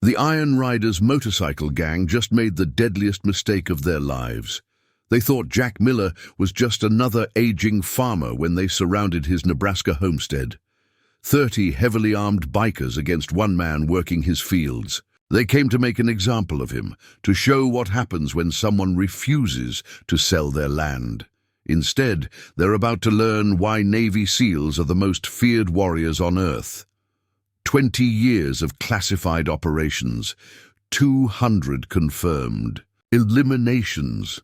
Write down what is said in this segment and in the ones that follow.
The Iron Riders motorcycle gang just made the deadliest mistake of their lives. They thought Jack Miller was just another aging farmer when they surrounded his Nebraska homestead. 30 heavily armed bikers against one man working his fields. They came to make an example of him, to show what happens when someone refuses to sell their land. Instead, they're about to learn why Navy SEALs are the most feared warriors on Earth. 20 years of classified operations, 200 confirmed. Eliminations.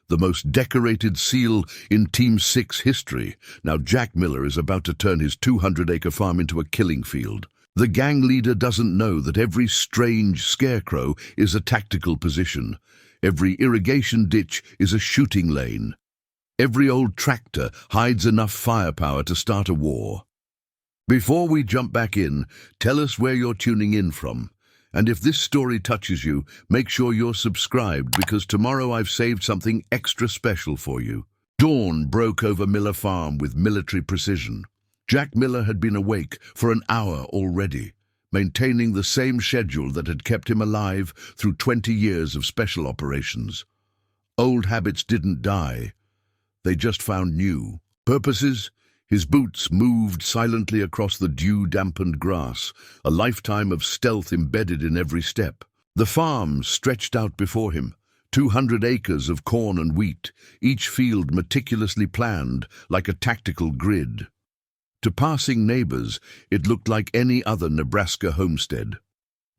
The most decorated SEAL in Team 6 history. Now Jack Miller is about to turn his 200-acre farm into a killing field. The gang leader doesn't know that every strange scarecrow is a tactical position. Every irrigation ditch is a shooting lane. Every old tractor hides enough firepower to start a war. Before we jump back in, tell us where you're tuning in from. And if this story touches you, make sure you're subscribed because tomorrow I've saved something extra special for you. Dawn broke over Miller Farm with military precision. Jack Miller had been awake for an hour already, maintaining the same schedule that had kept him alive through 20 years of special operations. Old habits didn't die. They just found new purposes. His boots moved silently across the dew-dampened grass, a lifetime of stealth embedded in every step. The farm stretched out before him, 200 acres of corn and wheat, each field meticulously planned like a tactical grid. To passing neighbors, it looked like any other Nebraska homestead.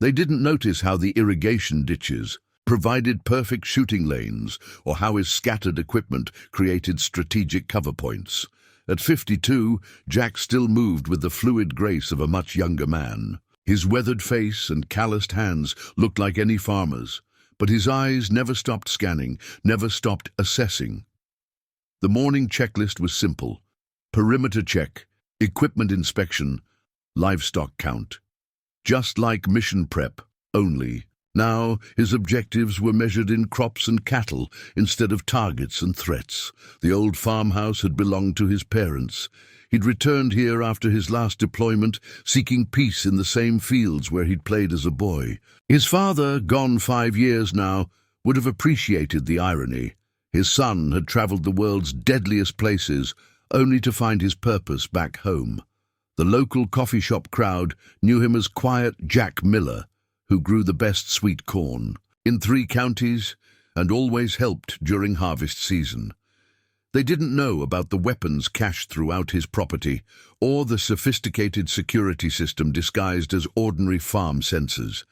They didn't notice how the irrigation ditches provided perfect shooting lanes or how his scattered equipment created strategic cover points. At 52, Jack still moved with the fluid grace of a much younger man. His weathered face and calloused hands looked like any farmer's, but his eyes never stopped scanning, never stopped assessing. The morning checklist was simple: perimeter check, equipment inspection, livestock count. Just like mission prep, only. Now, his objectives were measured in crops and cattle instead of targets and threats. The old farmhouse had belonged to his parents. He'd returned here after his last deployment, seeking peace in the same fields where he'd played as a boy. His father, gone 5 years now, would have appreciated the irony. His son had traveled the world's deadliest places, only to find his purpose back home. The local coffee shop crowd knew him as Quiet Jack Miller, who grew the best sweet corn in 3 counties and always helped during harvest season. They didn't know about the weapons cached throughout his property or the sophisticated security system disguised as ordinary farm sensors.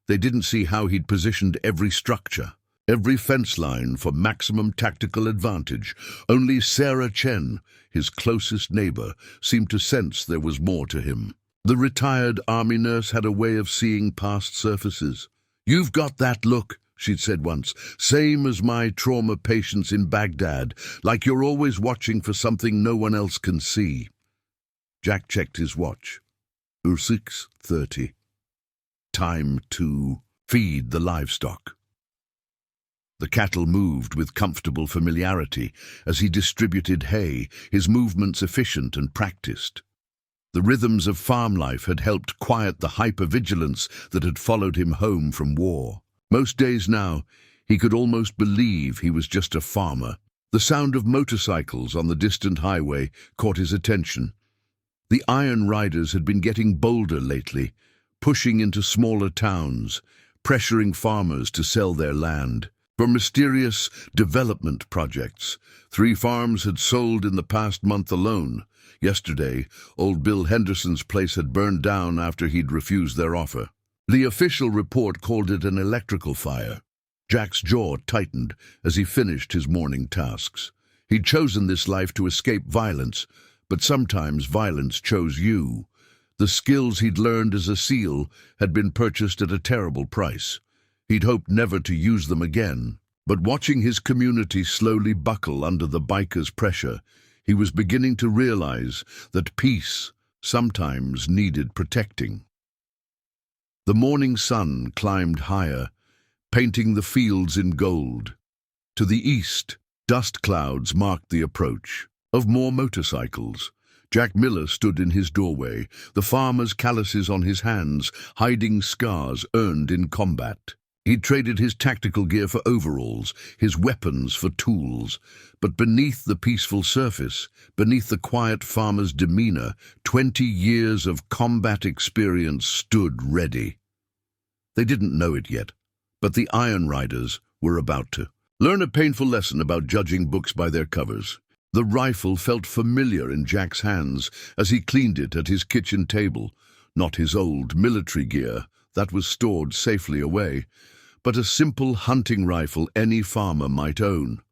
They didn't see how he'd positioned every structure, every fence line for maximum tactical advantage. Only Sarah Chen, his closest neighbor, seemed to sense there was more to him. The retired army nurse had a way of seeing past surfaces. "You've got that look," she'd said once, "same as my trauma patients in Baghdad, like you're always watching for something no one else can see." Jack checked his watch. 6:30. Time to feed the livestock. The cattle moved with comfortable familiarity as he distributed hay, his movements efficient and practiced. The rhythms of farm life had helped quiet the hypervigilance that had followed him home from war. Most days now, he could almost believe he was just a farmer. The sound of motorcycles on the distant highway caught his attention. The Iron Riders had been getting bolder lately, pushing into smaller towns, pressuring farmers to sell their land. For mysterious development projects, 3 farms had sold in the past month alone. Yesterday, old Bill Henderson's place had burned down after he'd refused their offer. The official report called it an electrical fire. Jack's jaw tightened as he finished his morning tasks. He'd chosen this life to escape violence, but sometimes violence chose you. The skills he'd learned as a SEAL had been purchased at a terrible price. He'd hoped never to use them again. But watching his community slowly buckle under the bikers' pressure, he was beginning to realize that peace sometimes needed protecting. The morning sun climbed higher, painting the fields in gold. To the east, dust clouds marked the approach of more motorcycles. Jack Miller stood in his doorway, the farmer's calluses on his hands, hiding scars earned in combat. He'd traded his tactical gear for overalls, his weapons for tools. But beneath the peaceful surface, beneath the quiet farmer's demeanor, 20 years of combat experience stood ready. They didn't know it yet, but the Iron Riders were about to learn a painful lesson about judging books by their covers. The rifle felt familiar in Jack's hands as he cleaned it at his kitchen table, not his old military gear that was stored safely away, but a simple hunting rifle any farmer might own.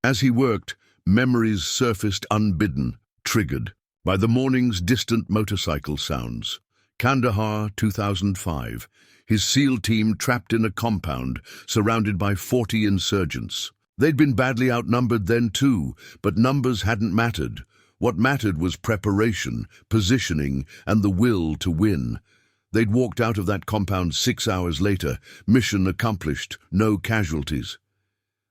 As he worked, memories surfaced unbidden, triggered by the morning's distant motorcycle sounds. Kandahar, 2005. His SEAL team trapped in a compound, surrounded by 40 insurgents. They'd been badly outnumbered then too, but numbers hadn't mattered. What mattered was preparation, positioning, and the will to win. They'd walked out of that compound 6 hours later, mission accomplished, no casualties.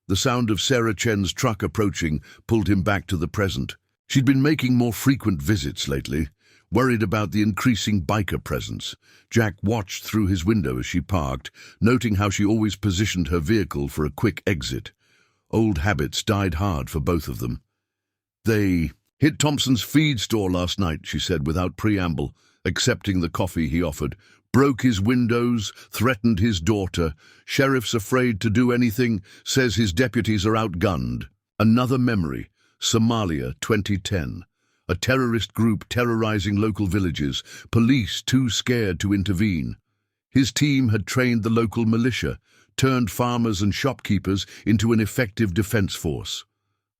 The sound of Sarah Chen's truck approaching pulled him back to the present. She'd been making more frequent visits lately, worried about the increasing biker presence. Jack watched through his window as she parked, noting how she always positioned her vehicle for a quick exit. Old habits died hard for both of them. "They hit Thompson's feed store last night," she said without preamble, accepting the coffee he offered. "Broke his windows, threatened his daughter. Sheriff's afraid to do anything, says his deputies are outgunned." Another memory, Somalia, 2010. A terrorist group terrorizing local villages, police too scared to intervene. His team had trained the local militia, turned farmers and shopkeepers into an effective defense force.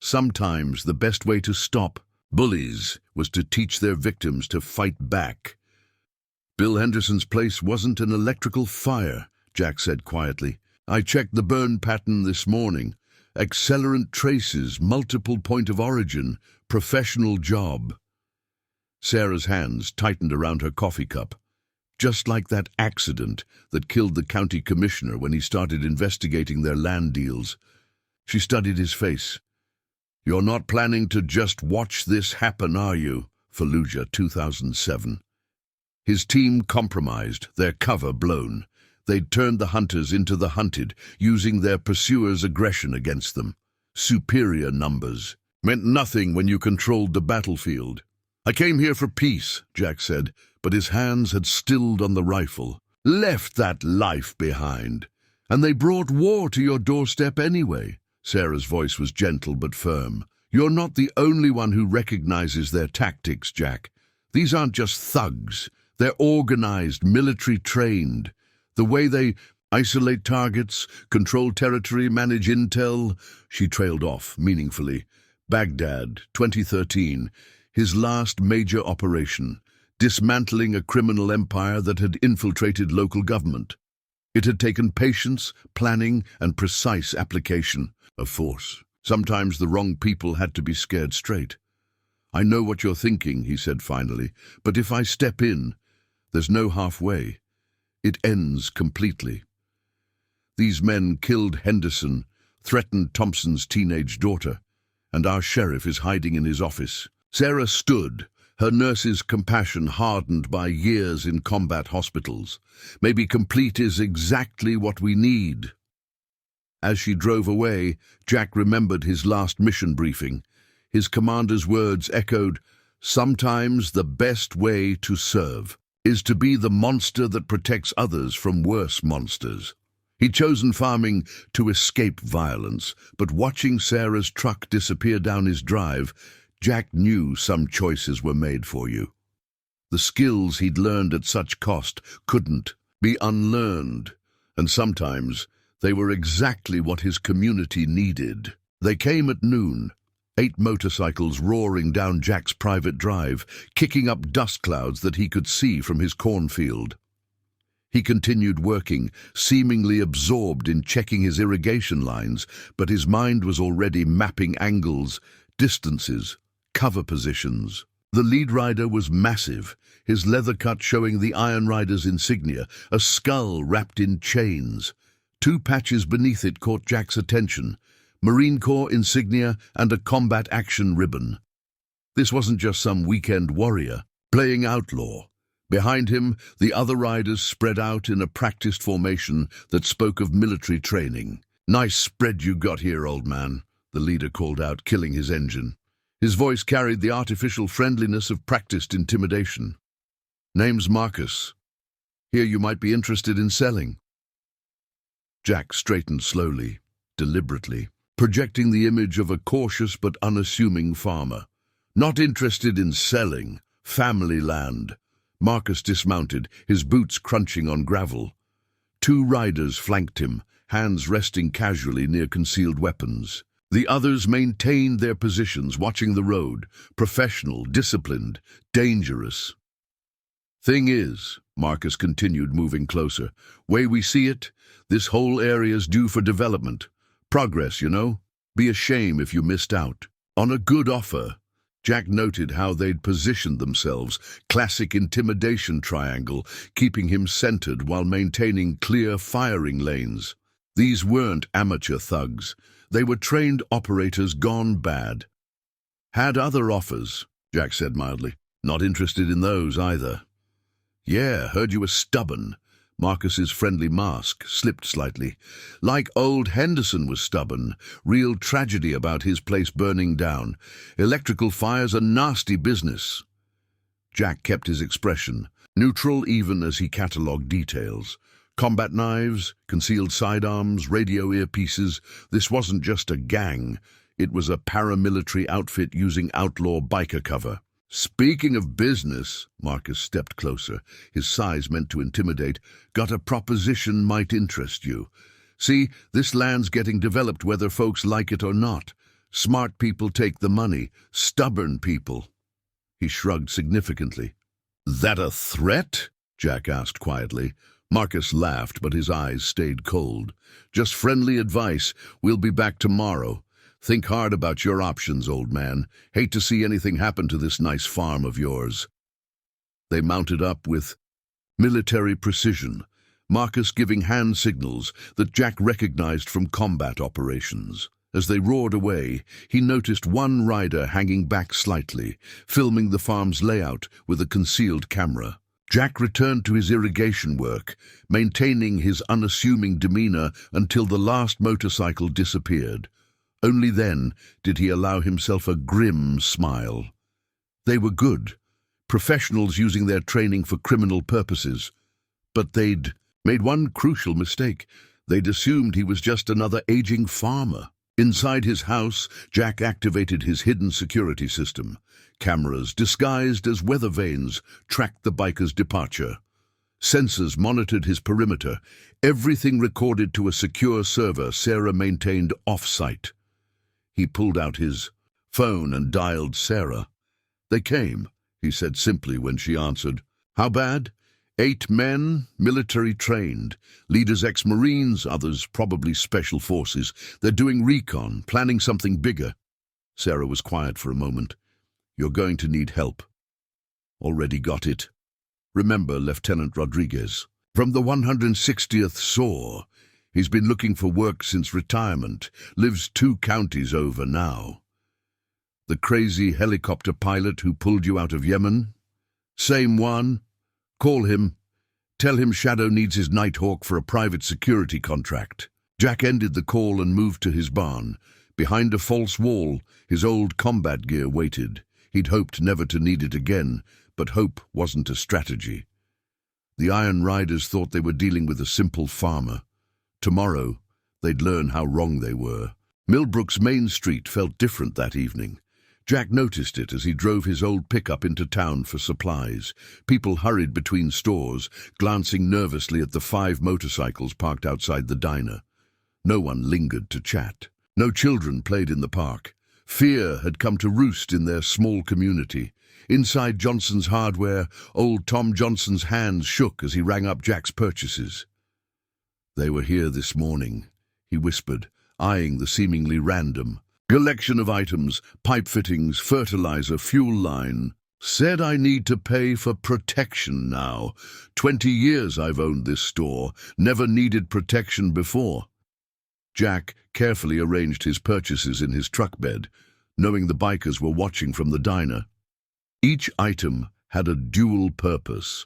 Sometimes the best way to stop bullies was to teach their victims to fight back. "Bill Henderson's place wasn't an electrical fire," Jack said quietly. "I checked the burn pattern this morning. Accelerant traces, multiple point of origin, professional job." Sarah's hands tightened around her coffee cup. Just like that accident that killed the county commissioner when he started investigating their land deals. She studied his face. "You're not planning to just watch this happen, are you?" Fallujah, 2007. His team compromised, their cover blown. They'd turned the hunters into the hunted, using their pursuers' aggression against them. Superior numbers meant nothing when you controlled the battlefield. "I came here for peace," Jack said, but his hands had stilled on the rifle. "Left that life behind. And they brought war to your doorstep anyway." Sarah's voice was gentle but firm. "You're not the only one who recognizes their tactics, Jack. These aren't just thugs. They're organized, military-trained. The way they isolate targets, control territory, manage intel." She trailed off meaningfully. "Baghdad, 2013. His last major operation. Dismantling a criminal empire that had infiltrated local government. It had taken patience, planning, and precise application of force. Sometimes the wrong people had to be scared straight. "I know what you're thinking," he said finally, "but if I step in, there's no halfway. It ends completely." These men killed Henderson, threatened Thompson's teenage daughter, and our sheriff is hiding in his office. Sarah stood, her nurse's compassion hardened by years in combat hospitals. "Maybe complete is exactly what we need." As she drove away, Jack remembered his last mission briefing. His commander's words echoed, "Sometimes the best way to serve is to be the monster that protects others from worse monsters." He'd chosen farming to escape violence, but watching Sarah's truck disappear down his drive, Jack knew some choices were made for you. The skills he'd learned at such cost couldn't be unlearned, and sometimes they were exactly what his community needed. They came at noon, 8 motorcycles roaring down Jack's private drive, kicking up dust clouds that he could see from his cornfield. He continued working, seemingly absorbed in checking his irrigation lines, but his mind was already mapping angles, distances, cover positions. The lead rider was massive, his leather cut showing the Iron Rider's insignia, a skull wrapped in chains. 2 patches beneath it caught Jack's attention, Marine Corps insignia and a combat action ribbon. This wasn't just some weekend warrior playing outlaw. Behind him, the other riders spread out in a practiced formation that spoke of military training. "Nice spread you got here, old man," the leader called out, killing his engine. His voice carried the artificial friendliness of practiced intimidation. "Name's Marcus. Here you might be interested in selling." Jack straightened slowly, deliberately, projecting the image of a cautious but unassuming farmer. "Not interested in selling. Family land." Marcus dismounted, his boots crunching on gravel. Two riders flanked him, hands resting casually near concealed weapons. The others maintained their positions, watching the road, professional, disciplined, dangerous. "Thing is," Marcus continued, moving closer, "way we see it, this whole area's due for development. Progress, you know? Be a shame if you missed out on a good offer." Jack noted how they'd positioned themselves, classic intimidation triangle, keeping him centered while maintaining clear firing lanes. These weren't amateur thugs. They were trained operators gone bad. "Had other offers," Jack said mildly. "Not interested in those either." "Yeah, heard you were stubborn." Marcus's friendly mask slipped slightly. "Like old Henderson was stubborn. Real tragedy about his place burning down. Electrical fire's a nasty business." Jack kept his expression, neutral even as he catalogued details. Combat knives, concealed sidearms, radio earpieces. This wasn't just a gang. It was a paramilitary outfit using outlaw biker cover. "Speaking of business," Marcus stepped closer, his size meant to intimidate, "got a proposition might interest you. See, this land's getting developed whether folks like it or not. Smart people take the money, stubborn people." He shrugged significantly. "That a threat?" Jack asked quietly. Marcus laughed, but his eyes stayed cold. "Just friendly advice. We'll be back tomorrow. Think hard about your options, old man. Hate to see anything happen to this nice farm of yours." They mounted up with military precision, Marcus giving hand signals that Jack recognized from combat operations. As they roared away, he noticed one rider hanging back slightly, filming the farm's layout with a concealed camera. Jack returned to his irrigation work, maintaining his unassuming demeanor until the last motorcycle disappeared. Only then did he allow himself a grim smile. They were good, professionals using their training for criminal purposes. But they'd made one crucial mistake. They'd assumed he was just another aging farmer. Inside his house, Jack activated his hidden security system. Cameras, disguised as weather vanes, tracked the biker's departure. Sensors monitored his perimeter, everything recorded to a secure server Sarah maintained off-site. He pulled out his phone and dialed Sarah. "They came," he said simply when she answered. "How bad?" 8 men, military trained. Leaders ex-Marines, others probably special forces. They're doing recon, planning something bigger." Sarah was quiet for a moment. "You're going to need help." "Already got it. Remember Lieutenant Rodriguez from the 160th SAW. He's been looking for work since retirement, lives 2 counties over now." "The crazy helicopter pilot who pulled you out of Yemen?" "Same one. Call him. Tell him Shadow needs his Nighthawk for a private security contract." Jack ended the call and moved to his barn. Behind a false wall, his old combat gear waited. He'd hoped never to need it again, but hope wasn't a strategy. The Iron Riders thought they were dealing with a simple farmer. Tomorrow, they'd learn how wrong they were. Millbrook's main street felt different that evening. Jack noticed it as he drove his old pickup into town for supplies. People hurried between stores, glancing nervously at the 5 motorcycles parked outside the diner. No one lingered to chat. No children played in the park. Fear had come to roost in their small community. Inside Johnson's Hardware, old Tom Johnson's hands shook as he rang up Jack's purchases. "They were here this morning," he whispered, eyeing the seemingly random collection of items, pipe fittings, fertilizer, fuel line. "Said I need to pay for protection now. 20 years I've owned this store, never needed protection before." Jack carefully arranged his purchases in his truck bed. knowing the bikers were watching from the diner. Each item had a dual purpose.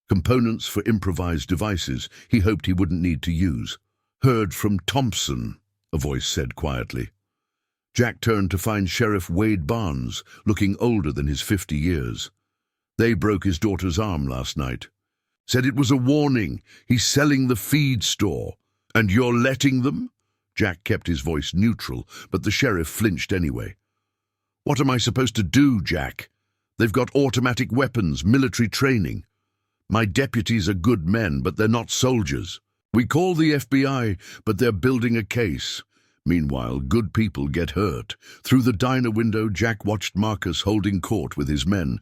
Components for improvised devices he hoped he wouldn't need to use. "Heard from Thompson," a voice said quietly. Jack turned to find Sheriff Wade Barnes, looking older than his 50 years. "They broke his daughter's arm last night. Said it was a warning. He's selling the feed store. And you're letting them?" Jack kept his voice neutral, but the sheriff flinched anyway. "What am I supposed to do, Jack? They've got automatic weapons, military training. My deputies are good men, but they're not soldiers. We call the FBI, but they're building a case. Meanwhile, good people get hurt." Through the diner window, Jack watched Marcus holding court with his men.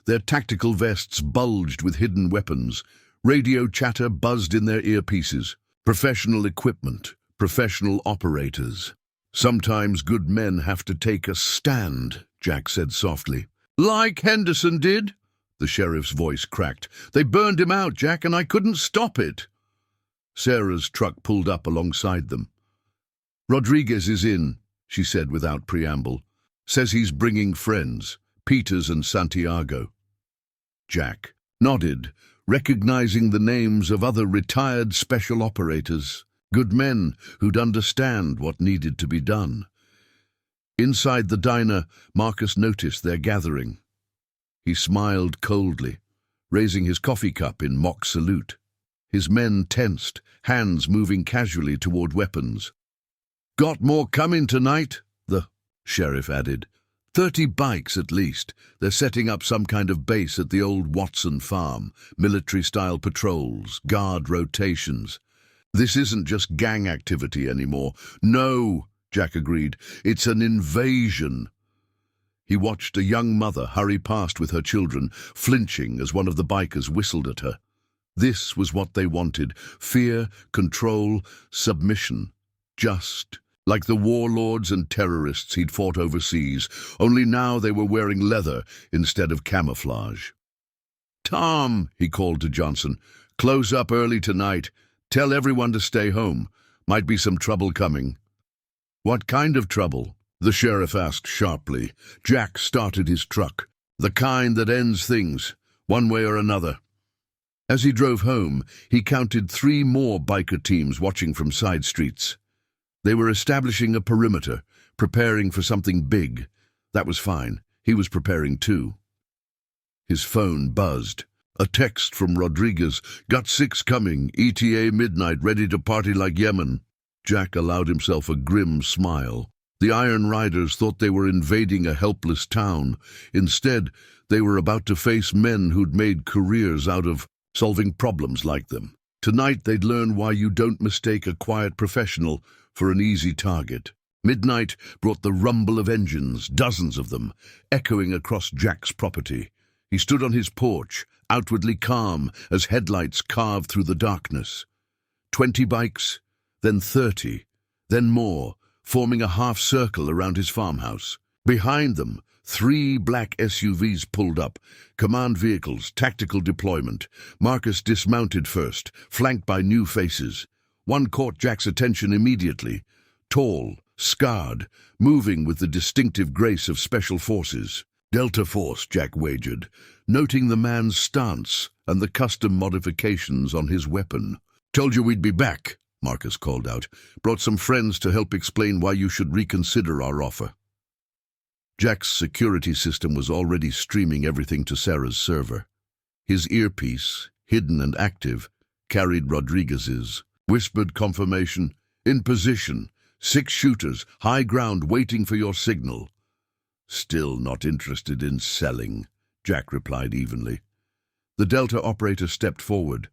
Their tactical vests bulged with hidden weapons. Radio chatter buzzed in their earpieces. Professional equipment, professional operators. "Sometimes good men have to take a stand," Jack said softly. "Like Henderson did?" The sheriff's voice cracked. "They burned him out, Jack, and I couldn't stop it." Sarah's truck pulled up alongside them. "Rodriguez is in," she said without preamble. "Says he's bringing friends, Peters and Santiago." Jack nodded, recognizing the names of other retired special operators, good men who'd understand what needed to be done. Inside the diner, Marcus noticed their gathering. He smiled coldly, raising his coffee cup in mock salute. His men tensed, hands moving casually toward weapons. "Got more coming tonight," the sheriff added. 30 bikes at least. They're setting up some kind of base at the old Watson farm, military-style patrols, guard rotations. This isn't just gang activity anymore. "No," Jack agreed. "It's an invasion." He watched a young mother hurry past with her children, flinching as one of the bikers whistled at her. This was what they wanted: fear, control, submission. Just like the warlords and terrorists he'd fought overseas, only now they were wearing leather instead of camouflage. "Tom," he called to Johnson, "close up early tonight. Tell everyone to stay home. Might be some trouble coming." "What kind of trouble?" the sheriff asked sharply. Jack started his truck. "The kind that ends things, one way or another." As he drove home, he counted 3 more biker teams watching from side streets. They were establishing a perimeter, preparing for something big. That was fine. He was preparing too. His phone buzzed. A text from Rodriguez. "Got 6 coming. ETA midnight, ready to party like Yemen." Jack allowed himself a grim smile. The Iron Riders thought they were invading a helpless town. Instead, they were about to face men who'd made careers out of solving problems like them. Tonight they'd learn why you don't mistake a quiet professional for an easy target. Midnight brought the rumble of engines, dozens of them, echoing across Jack's property. He stood on his porch, outwardly calm as headlights carved through the darkness. 20 bikes, then 30, then more, forming a half-circle around his farmhouse. Behind them, 3 black SUVs pulled up, command vehicles, tactical deployment. Marcus dismounted first, flanked by new faces. One caught Jack's attention immediately. Tall, scarred, moving with the distinctive grace of special forces. Delta Force, Jack wagered, noting the man's stance and the custom modifications on his weapon. "Told you we'd be back," Marcus called out. "Brought some friends to help explain why you should reconsider our offer." Jack's security system was already streaming everything to Sarah's server. His earpiece, hidden and active, carried Rodriguez's. Whispered confirmation. "In position. 6 shooters, high ground waiting for your signal." "Still not interested in selling," Jack replied evenly. The Delta operator stepped forward.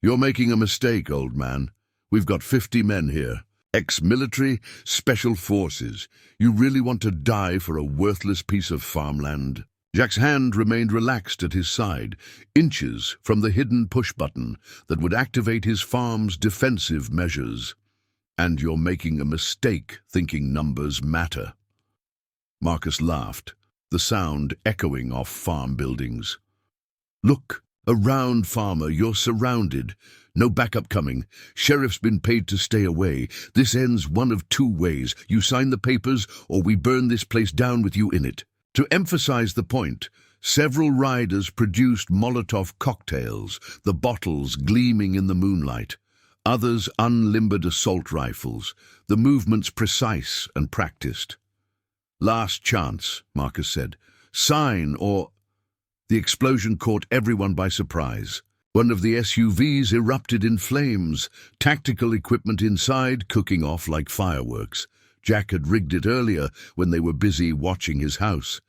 "You're making a mistake, old man. We've got 50 men here. Ex-military, special forces. You really want to die for a worthless piece of farmland?" Jack's hand remained relaxed at his side, inches from the hidden push button that would activate his farm's defensive measures. "And you're making a mistake thinking numbers matter." Marcus laughed, the sound echoing off farm buildings. "Look around, farmer. You're surrounded. No backup coming. Sheriff's been paid to stay away. This ends one of two ways. You sign the papers, or we burn this place down with you in it." To emphasize the point, several riders produced Molotov cocktails, the bottles gleaming in the moonlight. Others unlimbered assault rifles, the movements precise and practiced. "Last chance," Marcus said. "Sign or—" The explosion caught everyone by surprise. One of the SUVs erupted in flames, tactical equipment inside cooking off like fireworks. Jack had rigged it earlier when they were busy watching his house.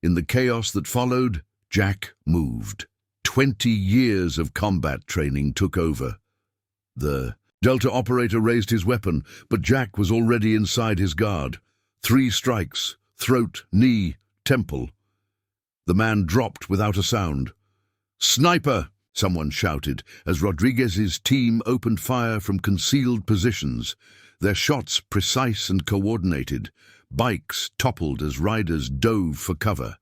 In the chaos that followed, Jack moved. 20 years of combat training took over. The Delta operator raised his weapon, but Jack was already inside his guard. 3 strikes, throat, knee, temple. The man dropped without a sound. "Sniper!" someone shouted as Rodriguez's team opened fire from concealed positions. Their shots precise and coordinated. Bikes toppled as riders dove for cover.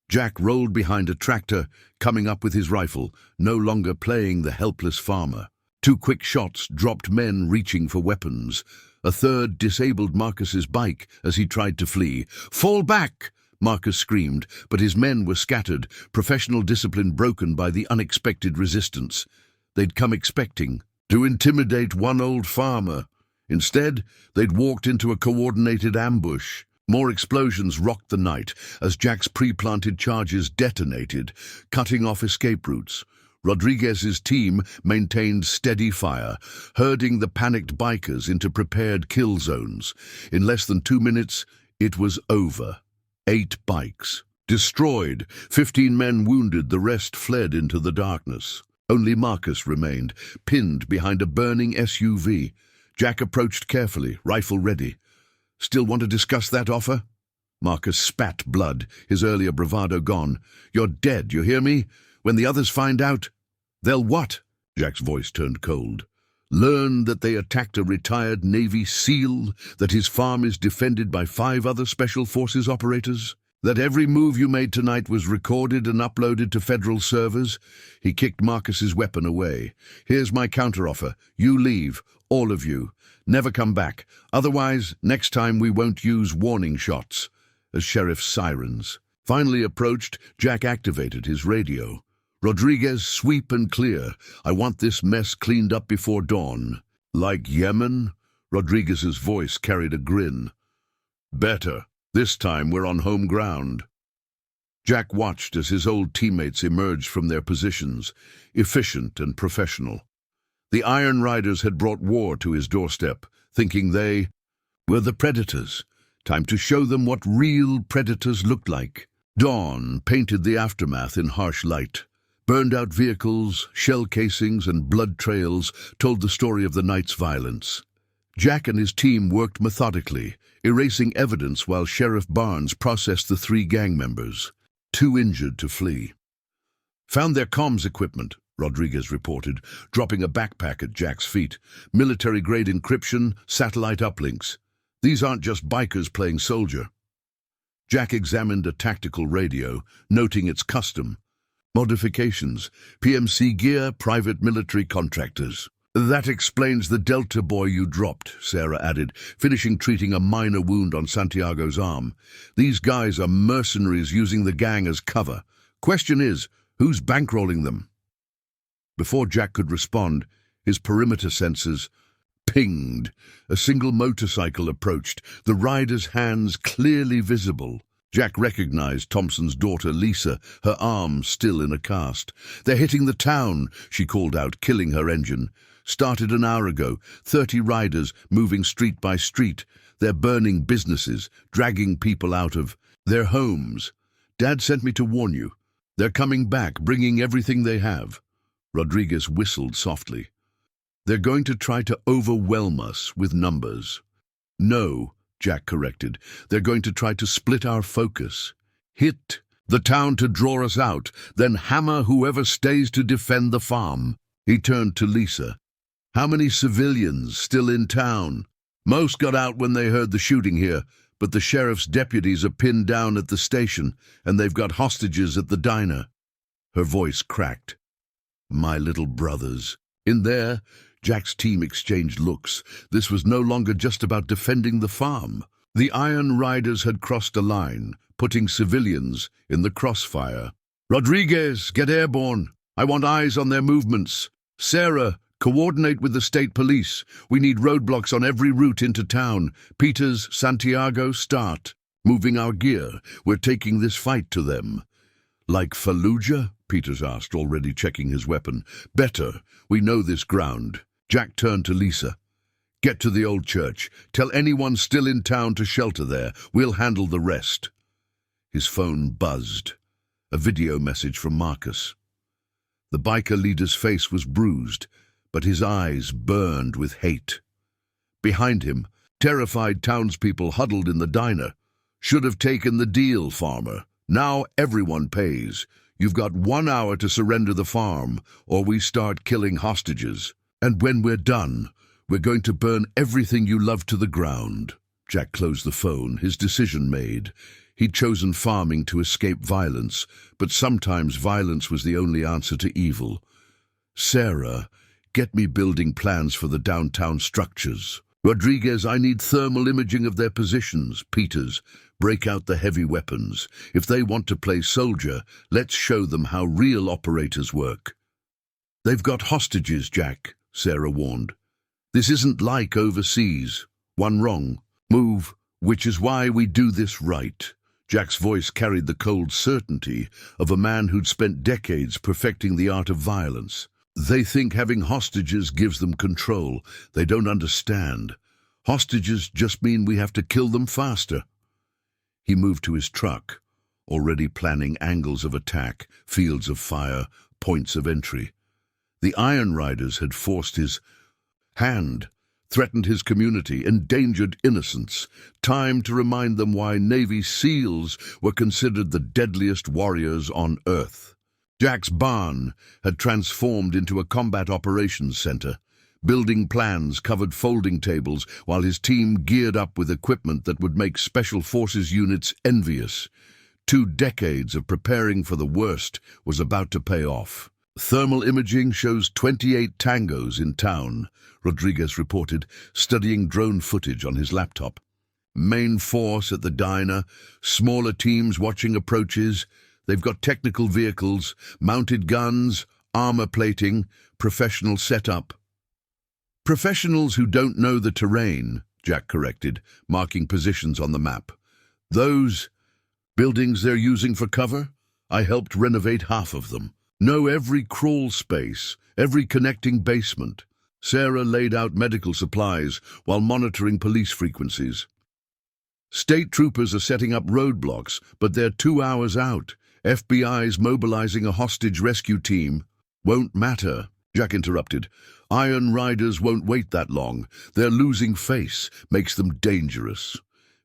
Jack rolled behind a tractor, coming up with his rifle, no longer playing the helpless farmer. 2 quick shots dropped men reaching for weapons. A third disabled Marcus's bike as he tried to flee. "Fall back!" Marcus screamed, but his men were scattered, professional discipline broken by the unexpected resistance. They'd come expecting to intimidate one old farmer. Instead, they'd walked into a coordinated ambush. More explosions rocked the night as Jack's pre-planted charges detonated, cutting off escape routes. Rodriguez's team maintained steady fire, herding the panicked bikers into prepared kill zones. In less than 2 minutes, it was over. 8 bikes destroyed, 15 men wounded, the rest fled into the darkness. Only Marcus remained, pinned behind a burning SUV. Jack approached carefully, rifle ready. "Still want to discuss that offer?" Marcus spat blood, his earlier bravado gone. "You're dead, you hear me? When the others find out—" "They'll what?" Jack's voice turned cold. "Learn that they attacked a retired Navy SEAL, that his farm is defended by 5 other Special Forces operators, that every move you made tonight was recorded and uploaded to federal servers." He kicked Marcus's weapon away. "Here's my counteroffer. You leave, all of you. Never come back. Otherwise, next time we won't use warning shots." As sheriff's sirens finally approached, Jack activated his radio. "Rodriguez, sweep and clear. I want this mess cleaned up before dawn." "Like Yemen?" Rodriguez's voice carried a grin. "Better. This time we're on home ground." Jack watched as his old teammates emerged from their positions, efficient and professional. The Iron Riders had brought war to his doorstep, thinking they were the predators. Time to show them what real predators looked like. Dawn painted the aftermath in harsh light. Burned-out vehicles, shell casings, and blood trails told the story of the night's violence. Jack and his team worked methodically, erasing evidence while Sheriff Barnes processed the 3 gang members, too injured to flee. "Found their comms equipment," Rodriguez reported, dropping a backpack at Jack's feet. "Military-grade encryption, satellite uplinks. These aren't just bikers playing soldier." Jack examined a tactical radio, noting its custom. Modifications, PMC gear, private military contractors. "That explains the Delta boy you dropped," Sarah added, finishing treating a minor wound on Santiago's arm. "These guys are mercenaries using the gang as cover. Question is, who's bankrolling them?" Before Jack could respond, his perimeter sensors pinged. A single motorcycle approached, the rider's hands clearly visible. Jack recognized Thompson's daughter, Lisa, her arm still in a cast. "They're hitting the town," she called out, killing her engine. "Started an hour ago, 30 riders moving street by street. They're burning businesses, dragging people out of their homes. Dad sent me to warn you. They're coming back, bringing everything they have." Rodriguez whistled softly. "They're going to try to overwhelm us with numbers." "No," Jack corrected. "They're going to try to split our focus. Hit the town to draw us out, then hammer whoever stays to defend the farm." He turned to Lisa. "How many civilians still in town?" "Most got out when they heard the shooting here, but the sheriff's deputies are pinned down at the station, and they've got hostages at the diner." Her voice cracked. "My little brothers." In there, Jack's team exchanged looks. This was no longer just about defending the farm. The Iron Riders had crossed a line, putting civilians in the crossfire. "Rodriguez, get airborne. I want eyes on their movements. Sarah, coordinate with the state police. We need roadblocks on every route into town. Peters, Santiago, start. Moving our gear. We're taking this fight to them." "Like Fallujah?" Peters asked, already checking his weapon. "Better. We know this ground." Jack turned to Lisa. "Get to the old church. Tell anyone still in town to shelter there. We'll handle the rest." His phone buzzed. A video message from Marcus. The biker leader's face was bruised, but his eyes burned with hate. Behind him, terrified townspeople huddled in the diner. "Should have taken the deal, farmer. Now everyone pays. You've got 1 hour to surrender the farm, or we start killing hostages. And when we're done, we're going to burn everything you love to the ground." Jack closed the phone, his decision made. He'd chosen farming to escape violence, but sometimes violence was the only answer to evil. "Sarah, get me building plans for the downtown structures. Rodriguez, I need thermal imaging of their positions. Peters, break out the heavy weapons. If they want to play soldier, let's show them how real operators work." "They've got hostages, Jack," Sarah warned. "This isn't like overseas. One wrong. Move, which is why we do this right." Jack's voice carried the cold certainty of a man who'd spent decades perfecting the art of violence. "They think having hostages gives them control. They don't understand. Hostages just mean we have to kill them faster." He moved to his truck, already planning angles of attack, fields of fire, points of entry. The Iron Riders had forced his hand, threatened his community, endangered innocents. Time to remind them why Navy SEALs were considered the deadliest warriors on Earth. Jack's barn had transformed into a combat operations center. Building plans covered folding tables while his team geared up with equipment that would make Special Forces units envious. 2 decades of preparing for the worst was about to pay off. "Thermal imaging shows 28 tangos in town," Rodriguez reported, studying drone footage on his laptop. "Main force at the diner, smaller teams watching approaches. They've got technical vehicles, mounted guns, armor plating, professional setup." "Professionals who don't know the terrain," Jack corrected, marking positions on the map. "Those buildings they're using for cover? I helped renovate half of them. Know every crawl space, every connecting basement." Sarah laid out medical supplies while monitoring police frequencies. "State troopers are setting up roadblocks, but they're 2 hours out. FBI's mobilizing a hostage rescue team." "Won't matter," Jack interrupted. "Iron Riders won't wait that long. Their losing face makes them dangerous."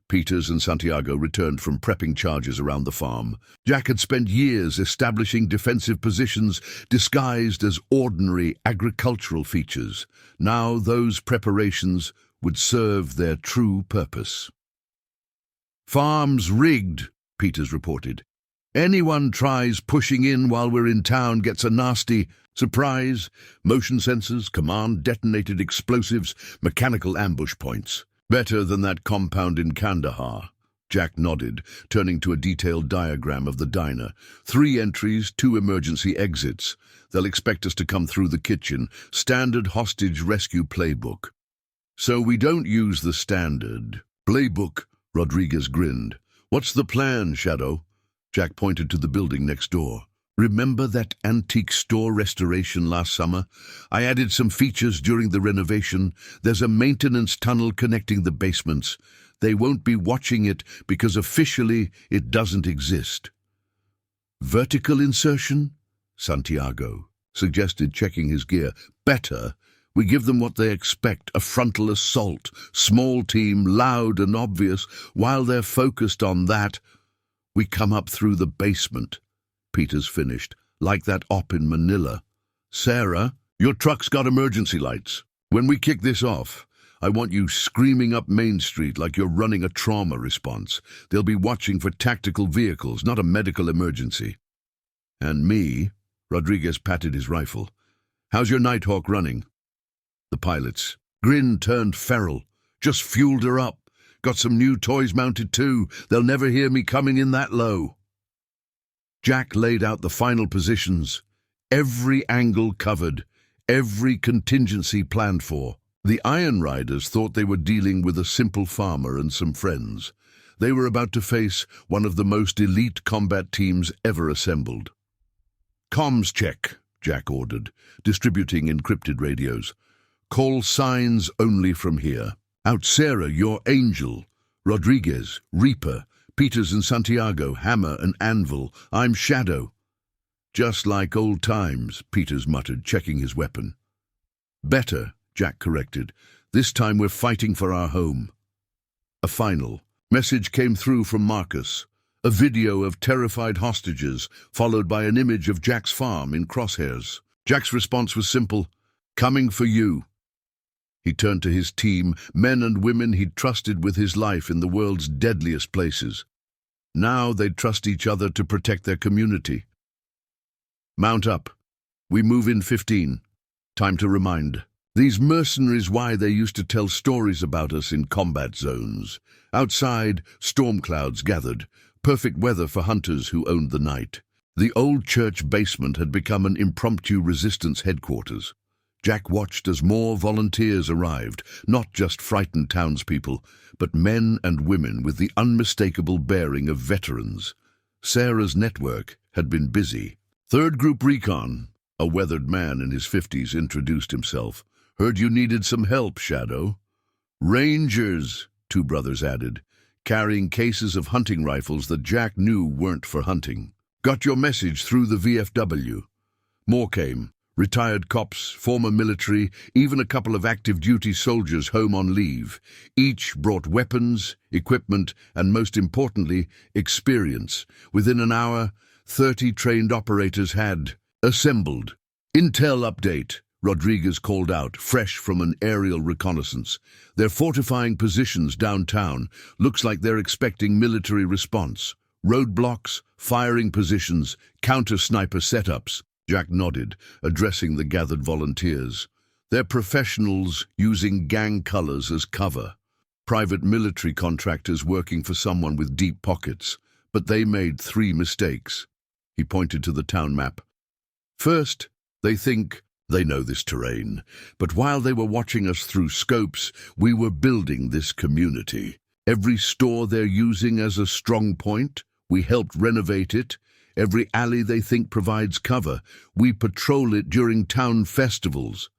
Peters and Santiago returned from prepping charges around the farm. Jack had spent years establishing defensive positions disguised as ordinary agricultural features. Now those preparations would serve their true purpose. "Farm's rigged," Peters reported. "Anyone tries pushing in while we're in town gets a nasty surprise. Motion sensors, command-detonated explosives, mechanical ambush points. Better than that compound in Kandahar." Jack nodded, turning to a detailed diagram of the diner. 3 entries, 2 emergency exits. They'll expect us to come through the kitchen. Standard hostage rescue playbook. "So we don't use the standard playbook," Rodriguez grinned. "What's the plan, Shadow?" Jack pointed to the building next door. "Remember that antique store restoration last summer? I added some features during the renovation. There's a maintenance tunnel connecting the basements. They won't be watching it because officially it doesn't exist." "Vertical insertion?" Santiago suggested, checking his gear. "Better. We give them what they expect, a frontal assault. Small team, loud and obvious. While they're focused on that, we come up through the basement." Peters finished, "like that op in Manila. Sarah, your truck's got emergency lights. When we kick this off, I want you screaming up Main Street like you're running a trauma response. They'll be watching for tactical vehicles, not a medical emergency." "And me," Rodriguez patted his rifle. How's your Nighthawk running? The pilot's grin turned feral. Just fueled her up. Got some new toys mounted too. They'll never hear me coming in that low. Jack laid out the final positions. Every angle covered. Every contingency planned for. The Iron Riders thought they were dealing with a simple farmer and some friends. They were about to face one of the most elite combat teams ever assembled. "Comms check," Jack ordered, distributing encrypted radios. "Call signs only from here. Out Sarah, your Angel. Rodriguez, Reaper. Peters and Santiago, Hammer and Anvil. I'm Shadow." "Just like old times," Peters muttered, checking his weapon. "Better," Jack corrected. "This time we're fighting for our home." A final message came through from Marcus. A video of terrified hostages, followed by an image of Jack's farm in crosshairs. Jack's response was simple: "Coming for you." He turned to his team, men and women he'd trusted with his life in the world's deadliest places. Now they'd trust each other to protect their community. "Mount up. We move in 15. Time to remind these mercenaries why they used to tell stories about us in combat zones. Outside, storm clouds gathered, perfect weather for hunters who owned the night. The old church basement had become an impromptu resistance headquarters. Jack watched as more volunteers arrived, not just frightened townspeople, but men and women with the unmistakable bearing of veterans. Sarah's network had been busy. "Third Group Recon," a weathered man in his 50s introduced himself. "Heard you needed some help, Shadow." "Rangers," two brothers added, carrying cases of hunting rifles that Jack knew weren't for hunting. "Got your message through the VFW." More came. Retired cops, former military, even a couple of active duty soldiers home on leave. Each brought weapons, equipment, and most importantly, experience. Within an hour, 30 trained operators had assembled. "Intel update," Rodriguez called out, fresh from an aerial reconnaissance. "They're fortifying positions downtown. Looks like they're expecting military response. Roadblocks, firing positions, counter-sniper setups." Jack nodded, addressing the gathered volunteers. "They're professionals using gang colors as cover. Private military contractors working for someone with deep pockets. But they made 3 mistakes." He pointed to the town map. "First, they think they know this terrain. But while they were watching us through scopes, we were building this community. Every store they're using as a strong point, we helped renovate it. Every alley they think provides cover, we patrol it during town festivals."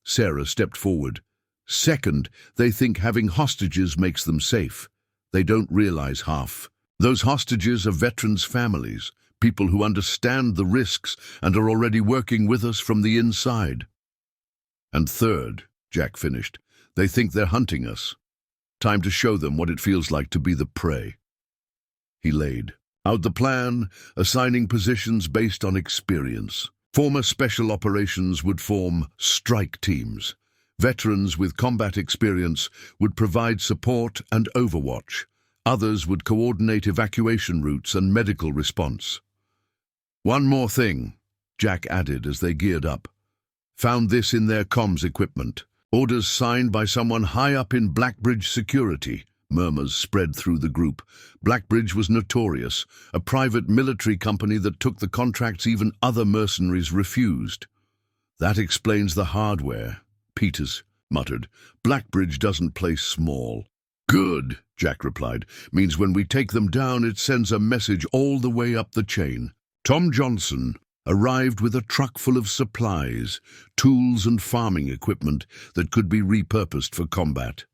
Sarah stepped forward. "Second, they think having hostages makes them safe. They don't realize half. Those hostages are veterans' families, people who understand the risks and are already working with us from the inside." "And third," Jack finished, "they think they're hunting us. Time to show them what it feels like to be the prey." He laid out the plan, assigning positions based on experience. Former special operations would form strike teams. Veterans with combat experience would provide support and overwatch. Others would coordinate evacuation routes and medical response. "One more thing," Jack added as they geared up. "Found this in their comms equipment. Orders signed by someone high up in Blackbridge security." Murmurs spread through the group. Blackbridge was notorious, a private military company that took the contracts even other mercenaries refused. "That explains the hardware," Peters muttered. "Blackbridge doesn't play small." "Good," Jack replied. "Means when we take them down, it sends a message all the way up the chain." Tom Johnson arrived with a truck full of supplies, tools and farming equipment that could be repurposed for combat.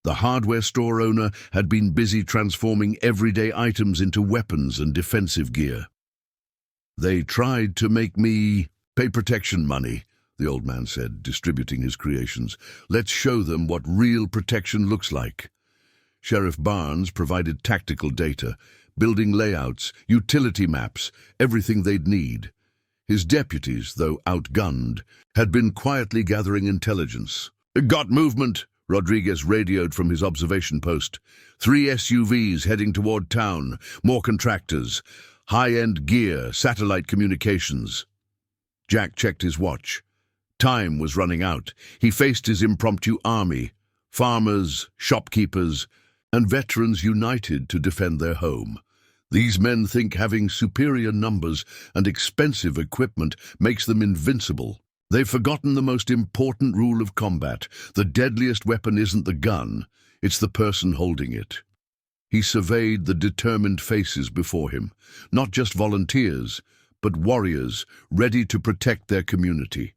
The hardware store owner had been busy transforming everyday items into weapons and defensive gear. "They tried to make me pay protection money," the old man said, distributing his creations. "Let's show them what real protection looks like." Sheriff Barnes provided tactical data, building layouts, utility maps, everything they'd need. His deputies, though outgunned, had been quietly gathering intelligence. "Got movement," Rodriguez radioed from his observation post. 3 SUVs heading toward town, more contractors, high-end gear, satellite communications. Jack checked his watch. Time was running out. He faced his impromptu army, farmers, shopkeepers, and veterans united to defend their home. These men think having superior numbers and expensive equipment makes them invincible. They've forgotten the most important rule of combat. The deadliest weapon isn't the gun, it's the person holding it. He surveyed the determined faces before him, not just volunteers, but warriors ready to protect their community.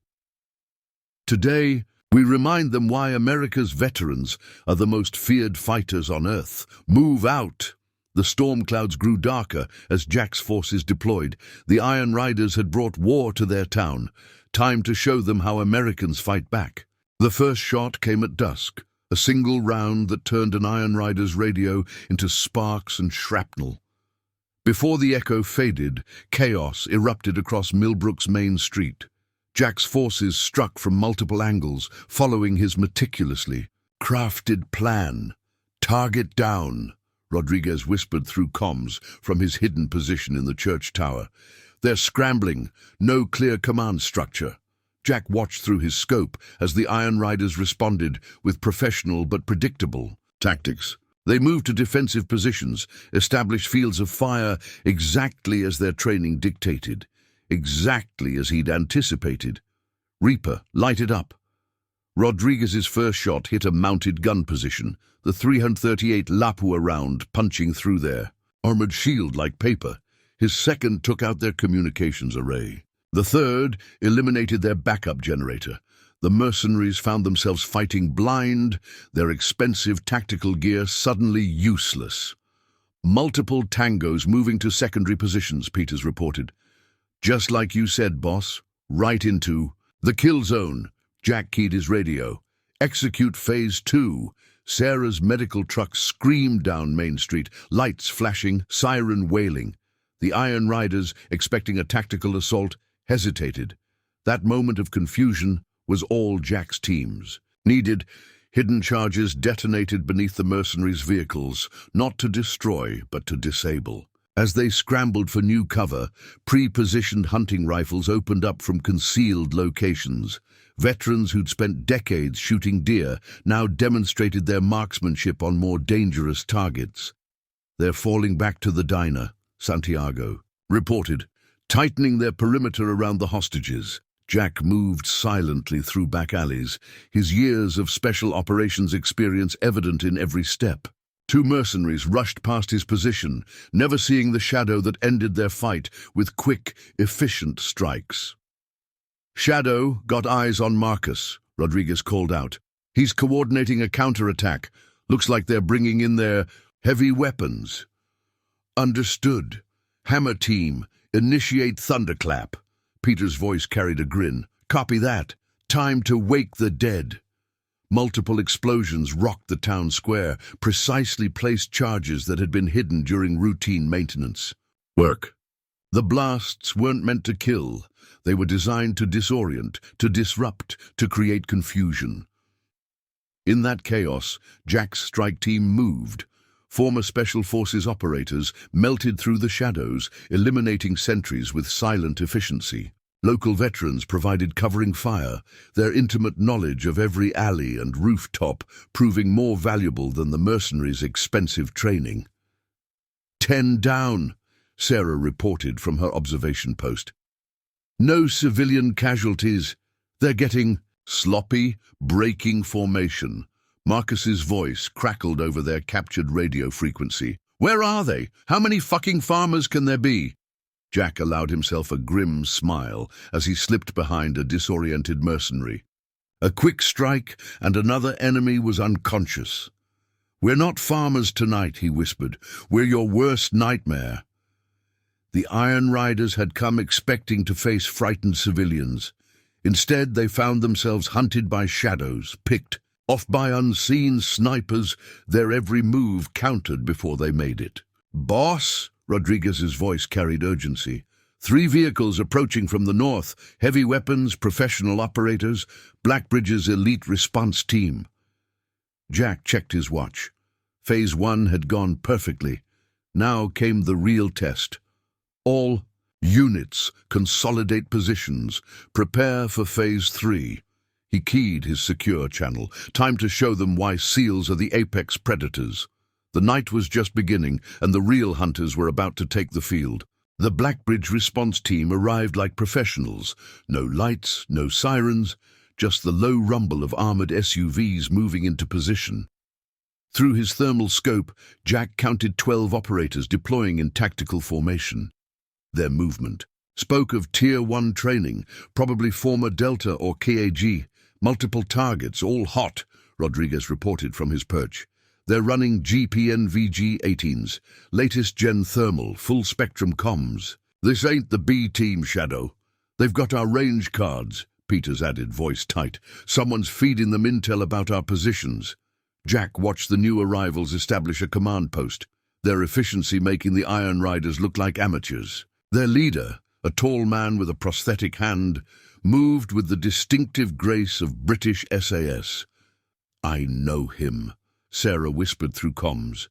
Today, we remind them why America's veterans are the most feared fighters on Earth. Move out! The storm clouds grew darker as Jack's forces deployed. The Iron Riders had brought war to their town. Time to show them how Americans fight back. The first shot came at dusk, a single round that turned an Iron Rider's radio into sparks and shrapnel. Before the echo faded, chaos erupted across Millbrook's main street. Jack's forces struck from multiple angles, following his meticulously crafted plan. Target down, Rodriguez whispered through comms from his hidden position in the church tower. They're scrambling, no clear command structure. Jack watched through his scope as the Iron Riders responded with professional but predictable tactics. They moved to defensive positions, established fields of fire exactly as their training dictated, exactly as he'd anticipated. Reaper lighted up. Rodriguez's first shot hit a mounted gun position, the 338 Lapua round punching through their armored shield like paper. His second took out their communications array. The third eliminated their backup generator. The mercenaries found themselves fighting blind, their expensive tactical gear suddenly useless. Multiple tangos moving to secondary positions, Peters reported. Just like you said, boss. Right into the kill zone. Jack keyed his radio. Execute phase 2. Sarah's medical truck screamed down Main Street, lights flashing, siren wailing. The Iron Riders, expecting a tactical assault, hesitated. That moment of confusion was all Jack's teams needed. Hidden charges detonated beneath the mercenaries' vehicles, not to destroy, but to disable. As they scrambled for new cover, pre-positioned hunting rifles opened up from concealed locations. Veterans who'd spent decades shooting deer now demonstrated their marksmanship on more dangerous targets. They're falling back to the diner, Santiago reported, tightening their perimeter around the hostages. Jack moved silently through back alleys, his years of special operations experience evident in every step. 2 mercenaries rushed past his position, never seeing the shadow that ended their fight with quick, efficient strikes. Shadow got eyes on Marcus, Rodriguez called out. He's coordinating a counterattack. Looks like they're bringing in their heavy weapons. Understood. Hammer team, initiate thunderclap. Peter's voice carried a grin. Copy that. Time to wake the dead. Multiple explosions rocked the town square, precisely placed charges that had been hidden during routine maintenance. Work. The blasts weren't meant to kill. They were designed to disorient, to disrupt, to create confusion. In that chaos, Jack's strike team moved. Former Special Forces operators melted through the shadows, eliminating sentries with silent efficiency. Local veterans provided covering fire, their intimate knowledge of every alley and rooftop proving more valuable than the mercenaries' expensive training. 10 down, Sarah reported from her observation post. No civilian casualties. They're getting sloppy, breaking formation. Marcus's voice crackled over their captured radio frequency. Where are they? How many fucking farmers can there be? Jack allowed himself a grim smile as he slipped behind a disoriented mercenary. A quick strike, and another enemy was unconscious. We're not farmers tonight, he whispered. We're your worst nightmare. The Iron Riders had come expecting to face frightened civilians. Instead, they found themselves hunted by shadows, picked off by unseen snipers, their every move countered before they made it. Boss? Rodriguez's voice carried urgency. 3 vehicles approaching from the north, heavy weapons, professional operators, Blackbridge's elite response team. Jack checked his watch. Phase 1 had gone perfectly. Now came the real test. All Units, consolidate positions. Prepare for Phase 3. He keyed his secure channel. Time to show them why seals are the apex predators. The night was just beginning, and the real hunters were about to take the field. The Blackbridge response team arrived like professionals. No lights, no sirens, just the low rumble of armored SUVs moving into position. Through his thermal scope, Jack counted 12 operators deploying in tactical formation. Their movement spoke of Tier 1 training, probably former Delta or KAG. Multiple targets, all hot, Rodriguez reported from his perch. They're running GPNVG-18s, latest gen thermal, full-spectrum comms. This ain't the B team, Shadow. They've got our range cards, Peters added, voice tight. Someone's feeding them intel about our positions. Jack watched the new arrivals establish a command post, their efficiency making the Iron Riders look like amateurs. Their leader, a tall man with a prosthetic hand, moved with the distinctive grace of British SAS. I know him, Sarah whispered through comms.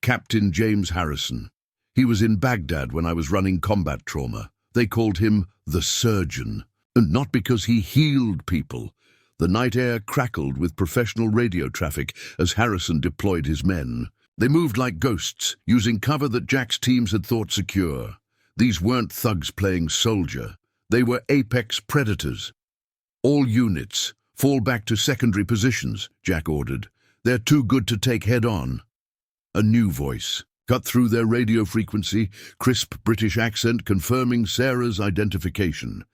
Captain James Harrison. He was in Baghdad when I was running combat trauma. They called him the Surgeon. And not because he healed people. The night air crackled with professional radio traffic as Harrison deployed his men. They moved like ghosts, using cover that Jack's teams had thought secure. These weren't thugs playing soldier. They were apex predators. All units, fall back to secondary positions, Jack ordered. They're too good to take head-on. A new voice cut through their radio frequency, crisp British accent confirming Sarah's identification.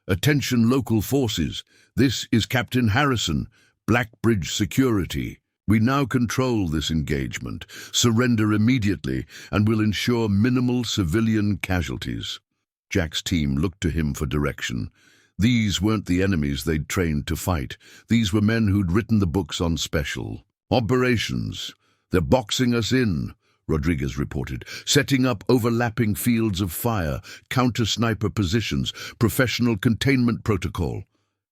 Attention local forces, this is Captain Harrison, Blackbridge Security. We now control this engagement, surrender immediately, and will ensure minimal civilian casualties. Jack's team looked to him for direction. These weren't the enemies they'd trained to fight. These were men who'd written the books on special operations. They're boxing us in, Rodriguez reported, setting up overlapping fields of fire, counter-sniper positions, professional containment protocol.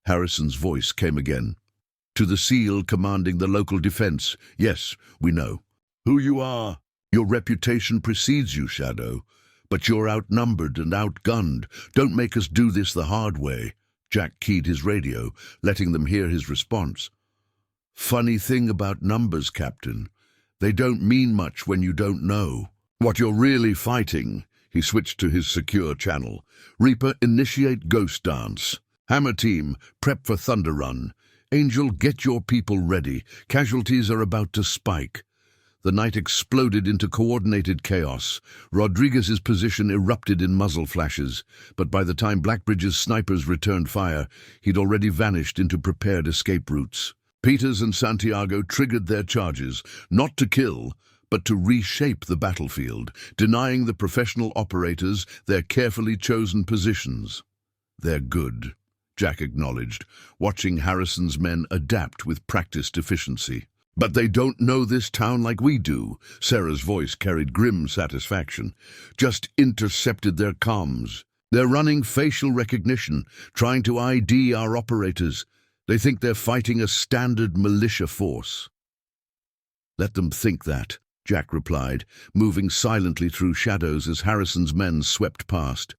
Harrison's voice came again. To the SEAL commanding the local defense, yes, we know. Who you are. Your reputation precedes you, Shadow. But you're outnumbered and outgunned. Don't make us do this the hard way. Jack keyed his radio, letting them hear his response. Funny thing about numbers, Captain. They don't mean much when you don't know what you're really fighting. He switched to his secure channel. Reaper, initiate ghost dance. Hammer team, prep for Thunder Run. Angel, get your people ready. Casualties are about to spike. The night exploded into coordinated chaos. Rodriguez's position erupted in muzzle flashes, but by the time Blackbridge's snipers returned fire, he'd already vanished into prepared escape routes. Peters and Santiago triggered their charges, not to kill, but to reshape the battlefield, denying the professional operators their carefully chosen positions. They're good, Jack acknowledged, watching Harrison's men adapt with practiced efficiency. But they don't know this town like we do, Sarah's voice carried grim satisfaction. Just intercepted their comms. They're running facial recognition, trying to ID our operators. They think they're fighting a standard militia force. Let them think that, Jack replied, moving silently through shadows as Harrison's men swept past.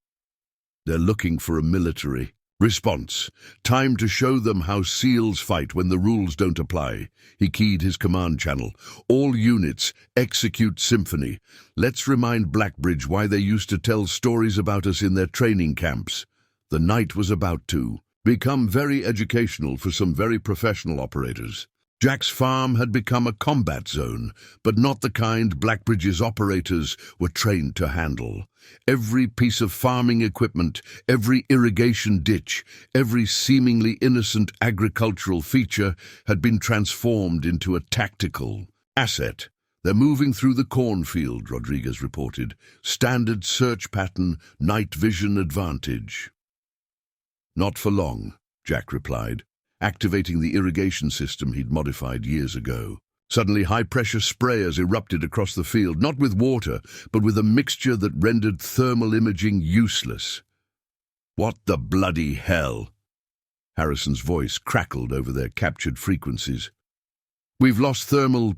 They're looking for a military response. Time to show them how SEALs fight when the rules don't apply. He keyed his command channel. All units, execute symphony. Let's remind Blackbridge why they used to tell stories about us in their training camps. The night was about to become very educational for some very professional operators. Jack's farm had become a combat zone, but not the kind Blackbridge's operators were trained to handle. Every piece of farming equipment, every irrigation ditch, every seemingly innocent agricultural feature had been transformed into a tactical asset. They're moving through the cornfield, Rodriguez reported. Standard search pattern, night vision advantage. Not for long, Jack replied, activating the irrigation system he'd modified years ago. Suddenly, high-pressure sprayers erupted across the field, not with water, but with a mixture that rendered thermal imaging useless. What the bloody hell? Harrison's voice crackled over their captured frequencies. We've lost thermal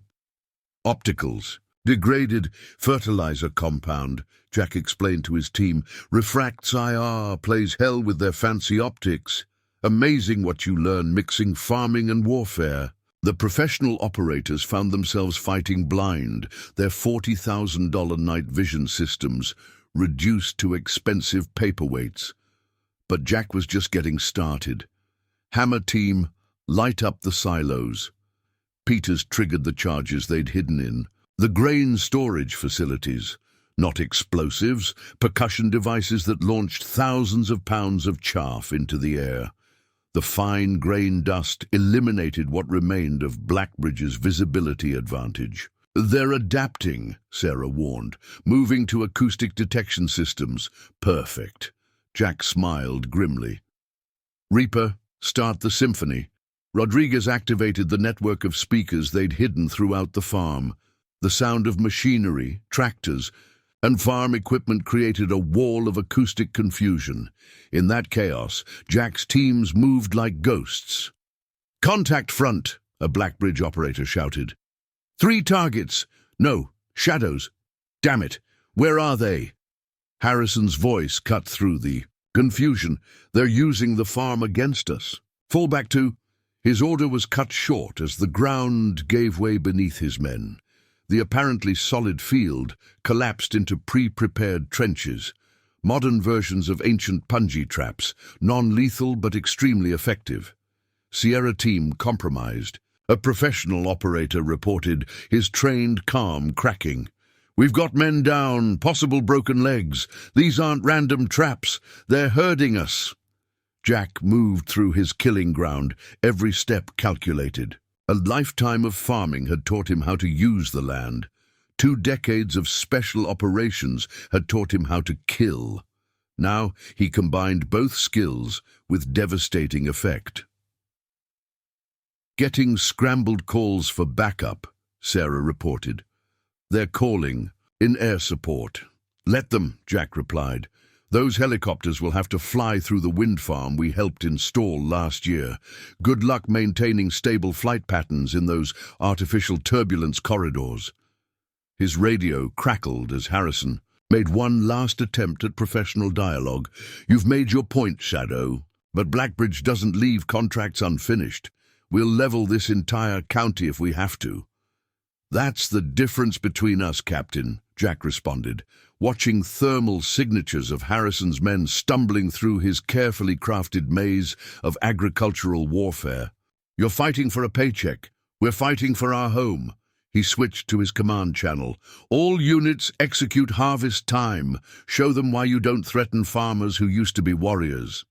opticals. Degraded fertilizer compound, Jack explained to his team. Refracts IR, plays hell with their fancy optics. Amazing what you learn mixing farming and warfare. The professional operators found themselves fighting blind, their $40,000 night vision systems reduced to expensive paperweights. But Jack was just getting started. Hammer team, light up the silos. Peters triggered the charges they'd hidden in. The grain storage facilities, not explosives, percussion devices that launched thousands of pounds of chaff into the air. The fine grain dust eliminated what remained of Blackbridge's visibility advantage. They're adapting, Sarah warned, moving to acoustic detection systems. Perfect. Jack smiled grimly. Reaper, start the symphony. Rodriguez activated the network of speakers they'd hidden throughout the farm. The sound of machinery, tractors, and farm equipment created a wall of acoustic confusion. In that chaos, Jack's teams moved like ghosts. Contact front, a Blackbridge operator shouted. 3 targets. No, shadows. Damn it, where are they? Harrison's voice cut through the confusion. They're using the farm against us. Fall back to... His order was cut short as the ground gave way beneath his men. The apparently solid field collapsed into pre-prepared trenches, modern versions of ancient punji traps, non-lethal but extremely effective. Sierra team compromised. A professional operator reported, his trained calm cracking. We've got men down, possible broken legs. These aren't random traps. They're herding us. Jack moved through his killing ground, every step calculated. A lifetime of farming had taught him how to use the land. 2 decades of special operations had taught him how to kill. Now he combined both skills with devastating effect. Getting scrambled calls for backup, Sarah reported. They're calling, in air support. Let them, Jack replied. Those helicopters will have to fly through the wind farm we helped install last year. Good luck maintaining stable flight patterns in those artificial turbulence corridors. His radio crackled as Harrison made one last attempt at professional dialogue. You've made your point, Shadow, but Blackbridge doesn't leave contracts unfinished. We'll level this entire county if we have to. That's the difference between us, Captain, Jack responded, watching thermal signatures of Harrison's men stumbling through his carefully crafted maze of agricultural warfare. You're fighting for a paycheck. We're fighting for our home. He switched to his command channel. All units execute harvest time. Show them why you don't threaten farmers who used to be warriors.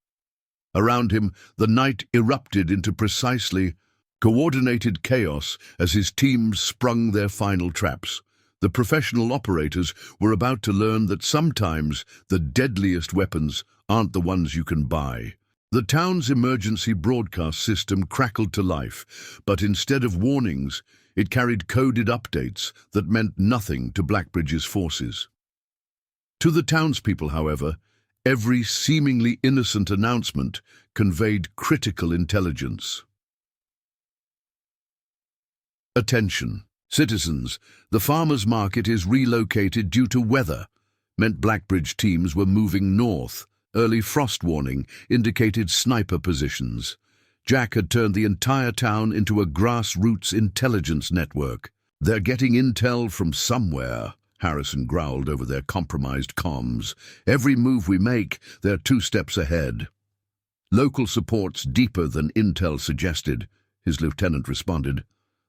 Around him, the night erupted into precisely coordinated chaos as his teams sprung their final traps. The professional operators were about to learn that sometimes the deadliest weapons aren't the ones you can buy. The town's emergency broadcast system crackled to life, but instead of warnings, it carried coded updates that meant nothing to Blackbridge's forces. To the townspeople, however, every seemingly innocent announcement conveyed critical intelligence. Attention, citizens, the farmers' market is relocated due to weather, meant Blackbridge teams were moving north. Early frost warning indicated sniper positions. Jack had turned the entire town into a Grassroots intelligence network. They're getting intel from somewhere, Harrison growled over their compromised comms. Every move we make, they're 2 steps ahead. Local support's deeper than intel suggested, his lieutenant responded.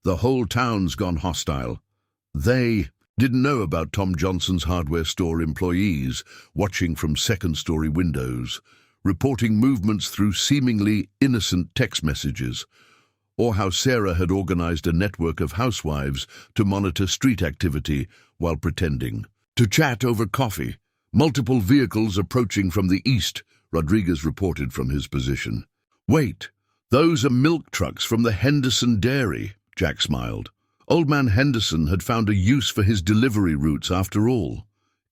The whole town's gone hostile. They didn't know about Tom Johnson's hardware store employees watching from second-story windows, reporting movements through seemingly innocent text messages, or how Sarah had organized a network of housewives to monitor street activity while pretending to chat over coffee. Multiple vehicles approaching from the east, Rodriguez reported from his position. Wait, those are milk trucks from the Henderson dairy, Jack smiled. Old man Henderson had found a use for his delivery routes after all.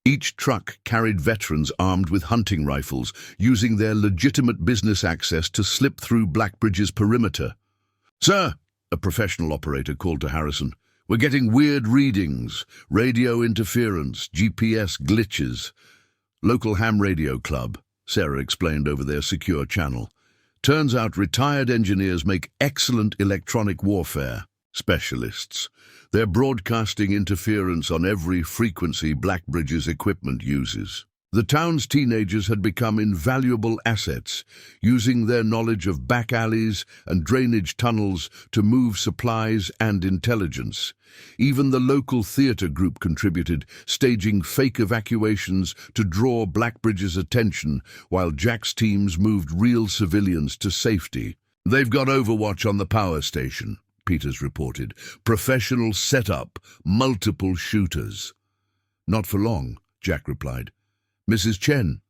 Each truck carried veterans armed with hunting rifles, using their legitimate business access to slip through Blackbridge's perimeter. Sir, a professional operator called to Harrison, We're getting weird readings, radio interference, GPS glitches. Local ham radio club, Sarah explained over their secure channel. Turns out retired engineers make excellent electronic warfare specialists. They're broadcasting interference on every frequency Blackbridge's equipment uses. The town's teenagers had become invaluable assets, using their knowledge of back alleys and drainage tunnels to move supplies and intelligence. Even the local theatre group contributed, staging fake evacuations to draw Blackbridge's attention, while Jack's teams moved real civilians to safety. "They've got Overwatch on the power station," Peters reported. "Professional setup, multiple shooters." "Not for long," Jack replied. Mrs. Chen,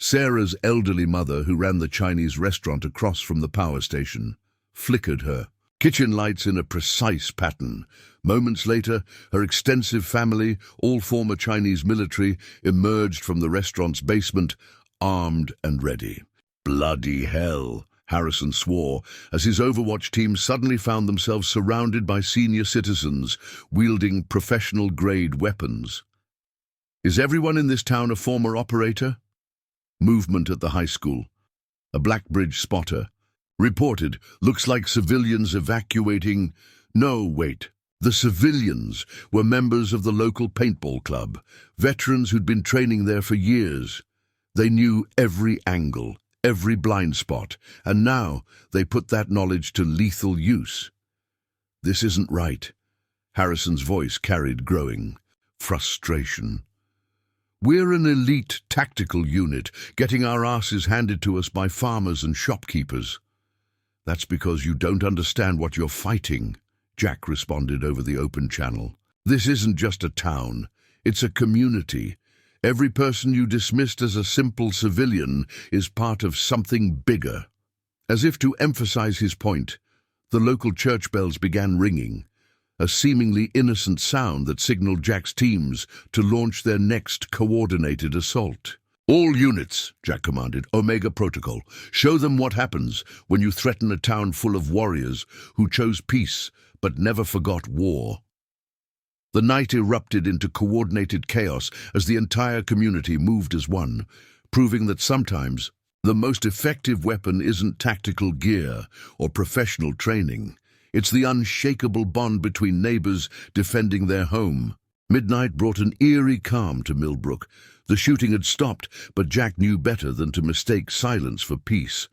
Sarah's elderly mother who ran the Chinese restaurant across from the power station, flickered her kitchen lights in a precise pattern. Moments later, her extensive family, all former Chinese military, emerged from the restaurant's basement, armed and ready. "Bloody hell," Harrison swore, as his Overwatch team suddenly found themselves surrounded by senior citizens wielding professional-grade weapons. "Is everyone in this town a former operator?" Movement at the high school. A Blackbridge spotter reported, "Looks like civilians evacuating." No, wait. The civilians were members of the local paintball club, veterans who'd been training there for years. They knew every angle, every blind spot, and now they put that knowledge to lethal use. "This isn't right." Harrison's voice carried growing frustration. "We're an elite tactical unit, getting our asses handed to us by farmers and shopkeepers." "That's because you don't understand what you're fighting," Jack responded over the open channel. "This isn't just a town, it's a community. Every person you dismissed as a simple civilian is part of something bigger." As if to emphasize his point, the local church bells began ringing, a seemingly innocent sound that signaled Jack's teams to launch their next coordinated assault. "All units," Jack commanded, "Omega Protocol. Show them what happens when you threaten a town full of warriors who chose peace but never forgot war." The night erupted into coordinated chaos as the entire community moved as one, proving that sometimes the most effective weapon isn't tactical gear or professional training. It's the unshakable bond between neighbors defending their home. Midnight brought an eerie calm to Millbrook. The shooting had stopped, but Jack knew better than to mistake silence for peace.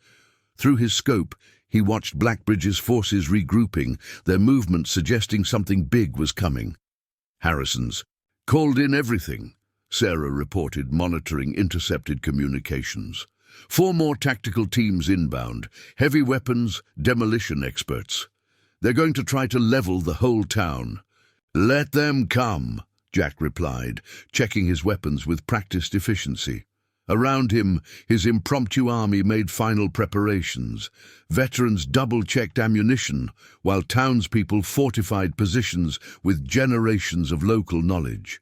Through his scope, he watched Blackbridge's forces regrouping, their movement suggesting something big was coming. Harrison's called in everything, Sarah reported, monitoring intercepted communications. 4 more tactical teams inbound, heavy weapons, demolition experts. They're going to try to level the whole town. "Let them come," Jack replied, checking his weapons with practiced efficiency. Around him, his impromptu army made final preparations. Veterans double-checked ammunition, while townspeople fortified positions with generations of local knowledge.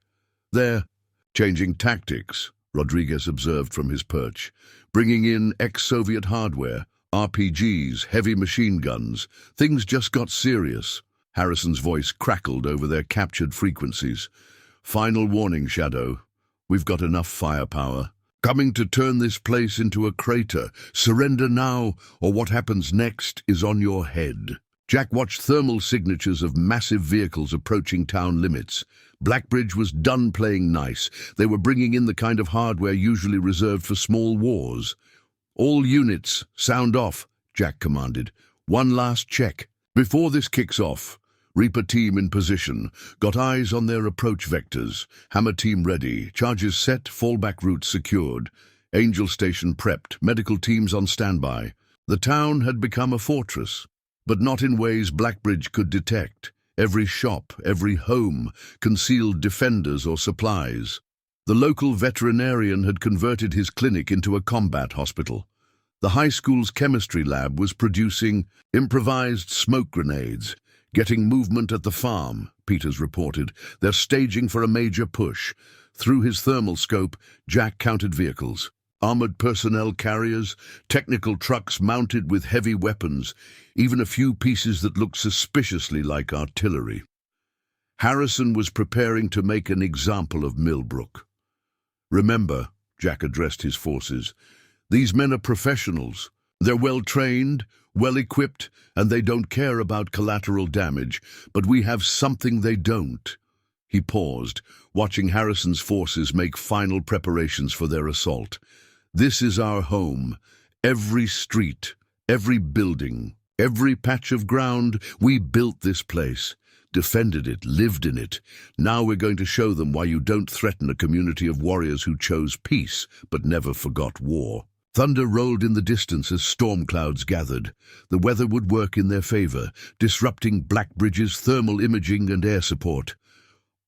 "They're changing tactics," Rodriguez observed from his perch, "bringing in ex-Soviet hardware, RPGs, heavy machine guns. Things just got serious." Harrison's voice crackled over their captured frequencies. "Final warning, Shadow. We've got enough firepower. Coming to turn this place into a crater. Surrender now, or what happens next is on your head." Jack watched thermal signatures of massive vehicles approaching town limits. Blackbridge was done playing nice. They were bringing in the kind of hardware usually reserved for small wars. "All units, sound off," Jack commanded. "One last check. Before this kicks off, Reaper team in position. Got eyes on their approach vectors. Hammer team ready. Charges set, fallback routes secured. Angel station prepped. Medical teams on standby." The town had become a fortress, but not in ways Blackbridge could detect. Every shop, every home, concealed defenders or supplies. The local veterinarian had converted his clinic into a combat hospital. The high school's chemistry lab was producing improvised smoke grenades. "Getting movement at the farm," Peters reported. "They're staging for a major push." Through his thermal scope, Jack counted vehicles. Armored personnel carriers, technical trucks mounted with heavy weapons, even a few pieces that looked suspiciously like artillery. Harrison was preparing to make an example of Millbrook. "Remember," Jack addressed his forces, "these men are professionals. They're well-trained, well-equipped, and they don't care about collateral damage, but we have something they don't." He paused, watching Harrison's forces make final preparations for their assault. "This is our home. Every street, every building, every patch of ground, we built this place, defended it, lived in it. Now we're going to show them why you don't threaten a community of warriors who chose peace but never forgot war." Thunder rolled in the distance as storm clouds gathered. The weather would work in their favor, disrupting Blackbridge's thermal imaging and air support.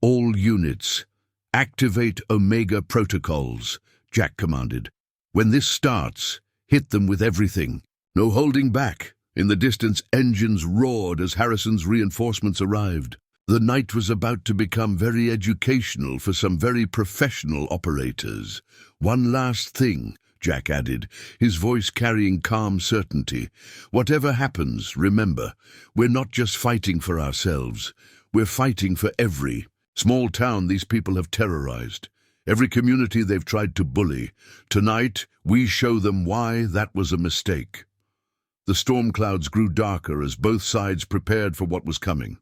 "All units, activate Omega protocols," Jack commanded. "When this starts, hit them with everything. No holding back." In the distance, engines roared as Harrison's reinforcements arrived. The night was about to become very educational for some very professional operators. "One last thing," Jack added, his voice carrying calm certainty. "Whatever happens, remember, we're not just fighting for ourselves. We're fighting for every small town these people have terrorized, every community they've tried to bully. Tonight, we show them why that was a mistake." The storm clouds grew darker as both sides prepared for what was coming.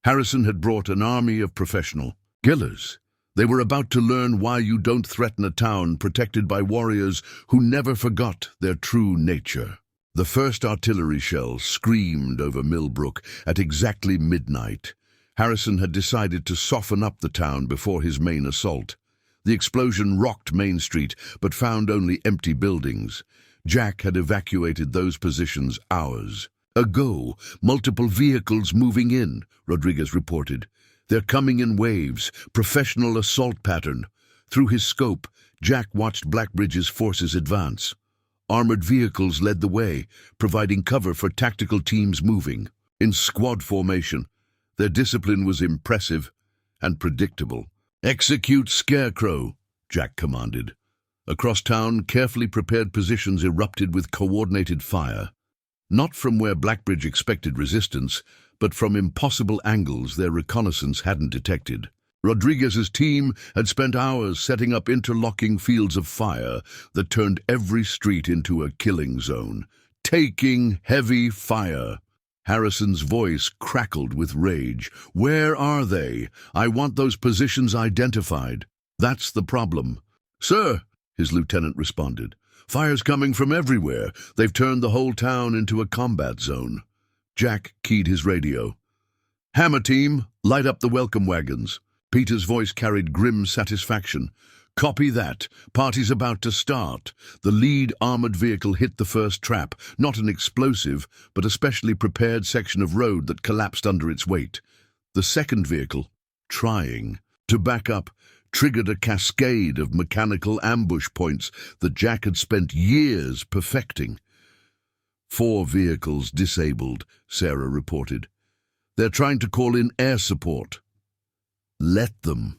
Harrison had brought an army of professional killers. They were about to learn why you don't threaten a town protected by warriors who never forgot their true nature. The first artillery shell screamed over Millbrook at exactly midnight. Harrison had decided to soften up the town before his main assault. The explosion rocked Main Street, but found only empty buildings. Jack had evacuated those positions hours ago. "Multiple vehicles moving in," Rodriguez reported. "They're coming in waves, professional assault pattern." Through his scope, Jack watched Blackbridge's forces advance. Armored vehicles led the way, providing cover for tactical teams moving in squad formation. Their discipline was impressive and predictable. "Execute Scarecrow," Jack commanded. Across town, carefully prepared positions erupted with coordinated fire. Not from where Blackbridge expected resistance, but from impossible angles their reconnaissance hadn't detected. Rodriguez's team had spent hours setting up interlocking fields of fire that turned every street into a killing zone. "Taking heavy fire." Harrison's voice crackled with rage. "Where are they? I want those positions identified." "That's the problem." "Sir," his lieutenant responded, "fire's coming from everywhere. They've turned the whole town into a combat zone." Jack keyed his radio. "Hammer team, light up the welcome wagons." Peter's voice carried grim satisfaction. "Copy that. Party's about to start." The lead armored vehicle hit the first trap, not an explosive, but a specially prepared section of road that collapsed under its weight. The second vehicle, trying to back up, triggered a cascade of mechanical ambush points that Jack had spent years perfecting. 4 vehicles disabled, Sarah reported. "They're trying to call in air support." "Let them."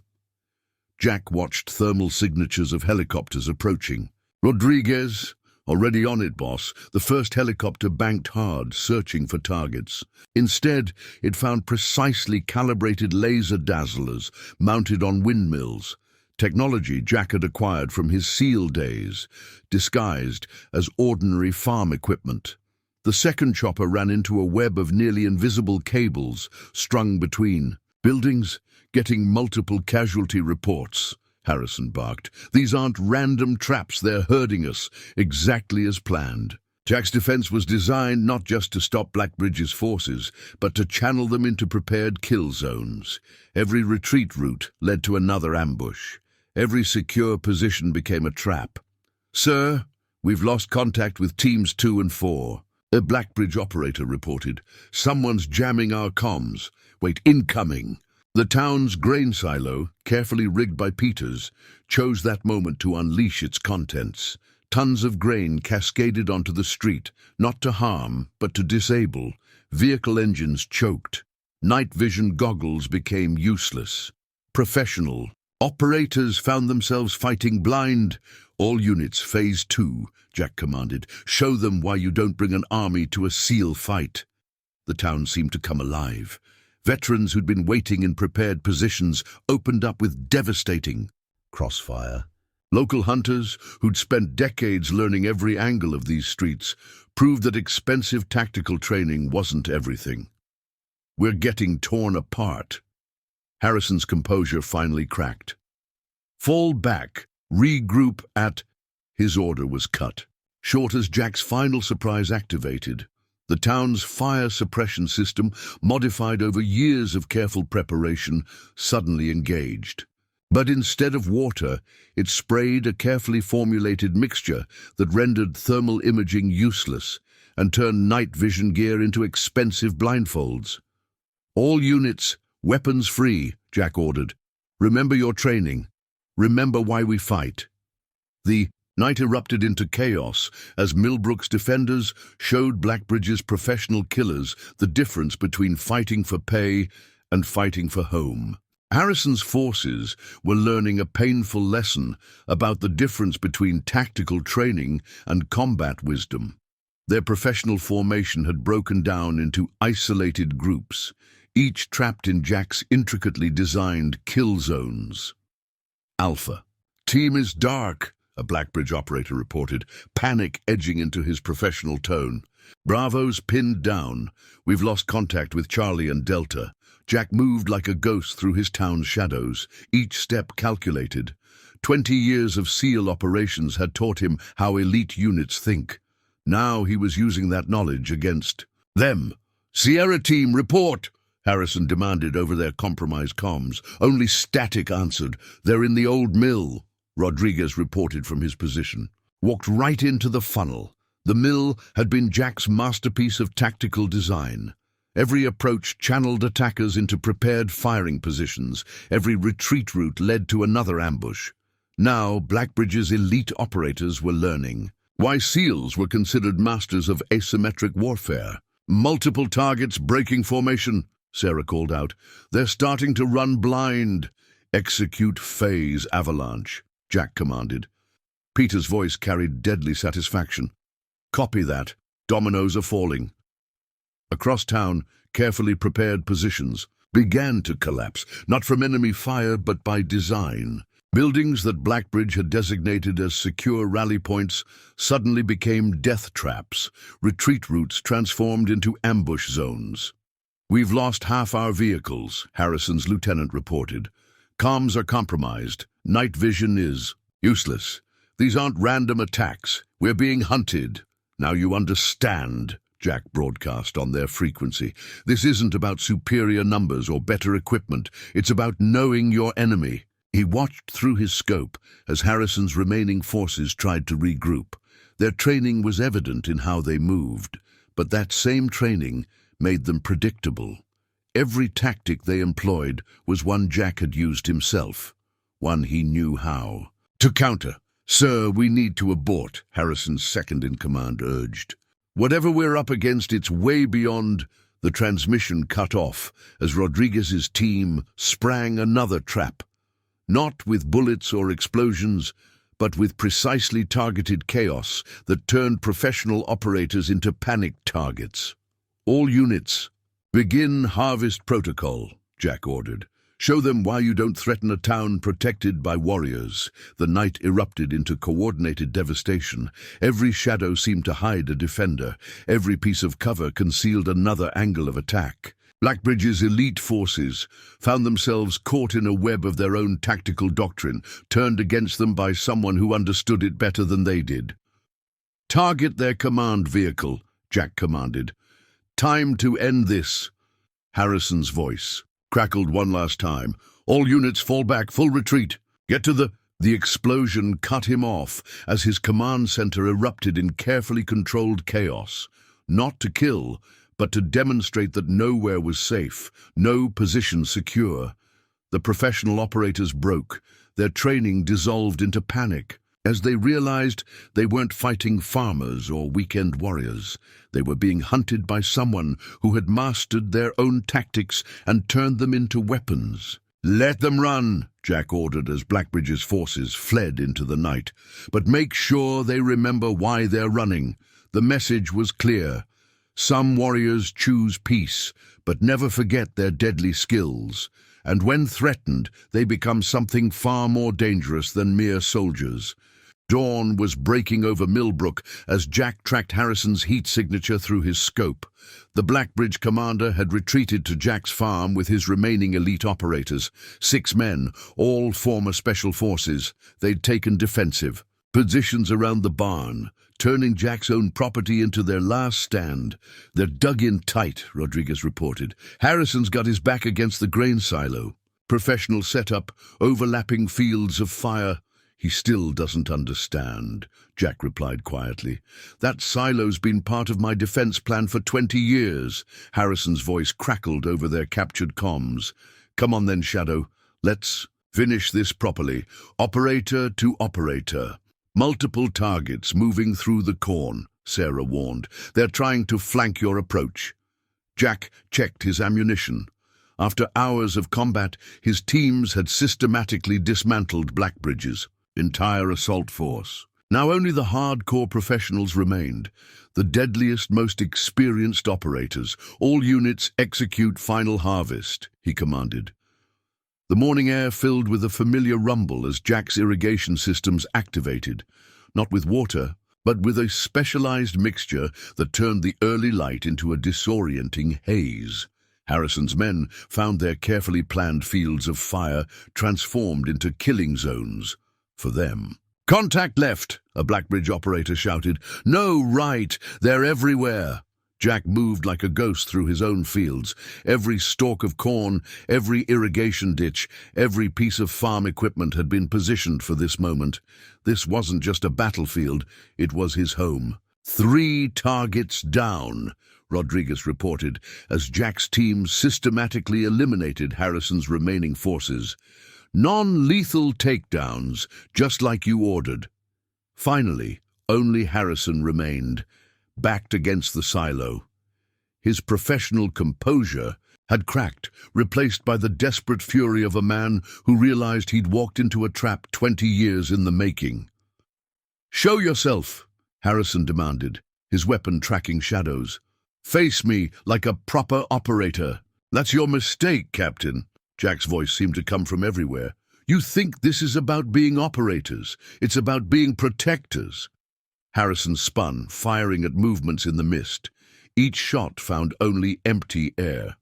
Jack watched thermal signatures of helicopters approaching. "Rodriguez, already on it, boss." The first helicopter banked hard, searching for targets. Instead, it found precisely calibrated laser dazzlers mounted on windmills, technology Jack had acquired from his SEAL days, disguised as ordinary farm equipment. The second chopper ran into a web of nearly invisible cables strung between buildings, getting multiple casualty reports. Harrison barked. "These aren't random traps, they're herding us, exactly as planned." Jack's defense was designed not just to stop Blackbridge's forces, but to channel them into prepared kill zones. Every retreat route led to another ambush. Every secure position became a trap. "Sir, we've lost contact with teams 2 and 4. A Blackbridge operator reported. "Someone's jamming our comms. Wait, incoming." The town's grain silo, carefully rigged by Peters, chose that moment to unleash its contents. Tons of grain cascaded onto the street, not to harm, but to disable. Vehicle engines choked. Night vision goggles became useless. Professional operators found themselves fighting blind. "All units, Phase 2, Jack commanded. "Show them why you don't bring an army to a SEAL fight." The town seemed to come alive. Veterans who'd been waiting in prepared positions opened up with devastating crossfire. Local hunters, who'd spent decades learning every angle of these streets, proved that expensive tactical training wasn't everything. "We're getting torn apart." Harrison's composure finally cracked. "Fall back, regroup at—" His order was cut. Short as Jack's final surprise activated, the town's fire suppression system, modified over years of careful preparation, suddenly engaged. But instead of water, it sprayed a carefully formulated mixture that rendered thermal imaging useless and turned night vision gear into expensive blindfolds. "All units, weapons free," Jack ordered. "Remember your training. Remember why we fight." The night erupted into chaos as Millbrook's defenders showed Blackbridge's professional killers the difference between fighting for pay and fighting for home. Harrison's forces were learning a painful lesson about the difference between tactical training and combat wisdom. Their professional formation had broken down into isolated groups, each trapped in Jack's intricately designed kill zones. "Alpha. Team is dark," a Blackbridge operator reported, panic edging into his professional tone. "Bravo's pinned down. We've lost contact with Charlie and Delta." Jack moved like a ghost through his town's shadows, each step calculated. 20 years of SEAL operations had taught him how elite units think. Now he was using that knowledge against them. "Sierra team, report!" Harrison demanded over their compromised comms. Only static answered. "They're in the old mill," Rodriguez reported from his position. Walked right into the funnel. The mill had been Jack's masterpiece of tactical design. Every approach channeled attackers into prepared firing positions. Every retreat route led to another ambush. Now, Blackbridge's elite operators were learning why SEALs were considered masters of asymmetric warfare. "Multiple targets breaking formation," Sarah called out. "They're starting to run blind." "Execute phase avalanche," Jack commanded. Peter's voice carried deadly satisfaction. "Copy that. Dominoes are falling." Across town, carefully prepared positions began to collapse, not from enemy fire but by design. Buildings that Blackbridge had designated as secure rally points suddenly became death traps, retreat routes transformed into ambush zones. "We've lost half our vehicles," Harrison's lieutenant reported. "Comms are compromised. Night vision is useless. These aren't random attacks. We're being hunted. Now you understand," Jack broadcast on their frequency. "This isn't about superior numbers or better equipment. It's about knowing your enemy." He watched through his scope as Harrison's remaining forces tried to regroup. Their training was evident in how they moved, but that same training made them predictable. Every tactic they employed was one Jack had used himself, one he knew how. "To counter, sir, we need to abort," Harrison's second-in-command urged. "Whatever we're up against, it's way beyond—" The transmission cut off as Rodriguez's team sprang another trap. Not with bullets or explosions, but with precisely targeted chaos that turned professional operators into panicked targets. "All units, begin harvest protocol," Jack ordered. "Show them why you don't threaten a town protected by warriors." The night erupted into coordinated devastation. Every shadow seemed to hide a defender. Every piece of cover concealed another angle of attack. Blackbridge's elite forces found themselves caught in a web of their own tactical doctrine, turned against them by someone who understood it better than they did. "Target their command vehicle," Jack commanded. "Time to end this." Harrison's voice crackled one last time. "All units fall back, full retreat. Get to the—" The explosion cut him off as his command center erupted in carefully controlled chaos. Not to kill, but to demonstrate that nowhere was safe, no position secure. The professional operators broke. Their training dissolved into panic. As they realized, they weren't fighting farmers or weekend warriors. They were being hunted by someone who had mastered their own tactics and turned them into weapons. "Let them run," Jack ordered as Blackbridge's forces fled into the night. "But make sure they remember why they're running." The message was clear. Some warriors choose peace, but never forget their deadly skills, and when threatened, they become something far more dangerous than mere soldiers. Dawn was breaking over Millbrook as Jack tracked Harrison's heat signature through his scope. The Blackbridge commander had retreated to Jack's farm with his remaining elite operators, 6 men, all former special forces. They'd taken defensive positions around the barn, turning Jack's own property into their last stand. "They're dug in tight," Rodriguez reported. "Harrison's got his back against the grain silo. Professional setup, overlapping fields of fire." "He still doesn't understand," Jack replied quietly. "That silo's been part of my defense plan for 20 years. Harrison's voice crackled over their captured comms. "Come on then, Shadow. Let's finish this properly. Operator to operator. Multiple targets moving through the corn," Sarah warned. "They're trying to flank your approach." Jack checked his ammunition. After hours of combat, his teams had systematically dismantled Blackbridge's entire assault force. Now only the hardcore professionals remained, the deadliest, most experienced operators. "All units execute final harvest," he commanded. The morning air filled with a familiar rumble as Jack's irrigation systems activated, not with water, but with a specialized mixture that turned the early light into a disorienting haze. Harrison's men found their carefully planned fields of fire transformed into killing zones for them. "Contact left," a Blackbridge operator shouted. "No, right, they're everywhere." Jack moved like a ghost through his own fields. Every stalk of corn, every irrigation ditch, every piece of farm equipment had been positioned for this moment. This wasn't just a battlefield, it was his home. 3 targets down," Rodriguez reported, as Jack's team systematically eliminated Harrison's remaining forces. "Non-lethal takedowns, just like you ordered." Finally, only Harrison remained, backed against the silo. His professional composure had cracked, replaced by the desperate fury of a man who realized he'd walked into a trap 20 years in the making. "Show yourself," Harrison demanded, his weapon tracking shadows. "Face me like a proper operator." "That's your mistake, Captain." Jack's voice seemed to come from everywhere. "You think this is about being operators. It's about being protectors." Harrison spun, firing at movements in the mist. Each shot found only empty air.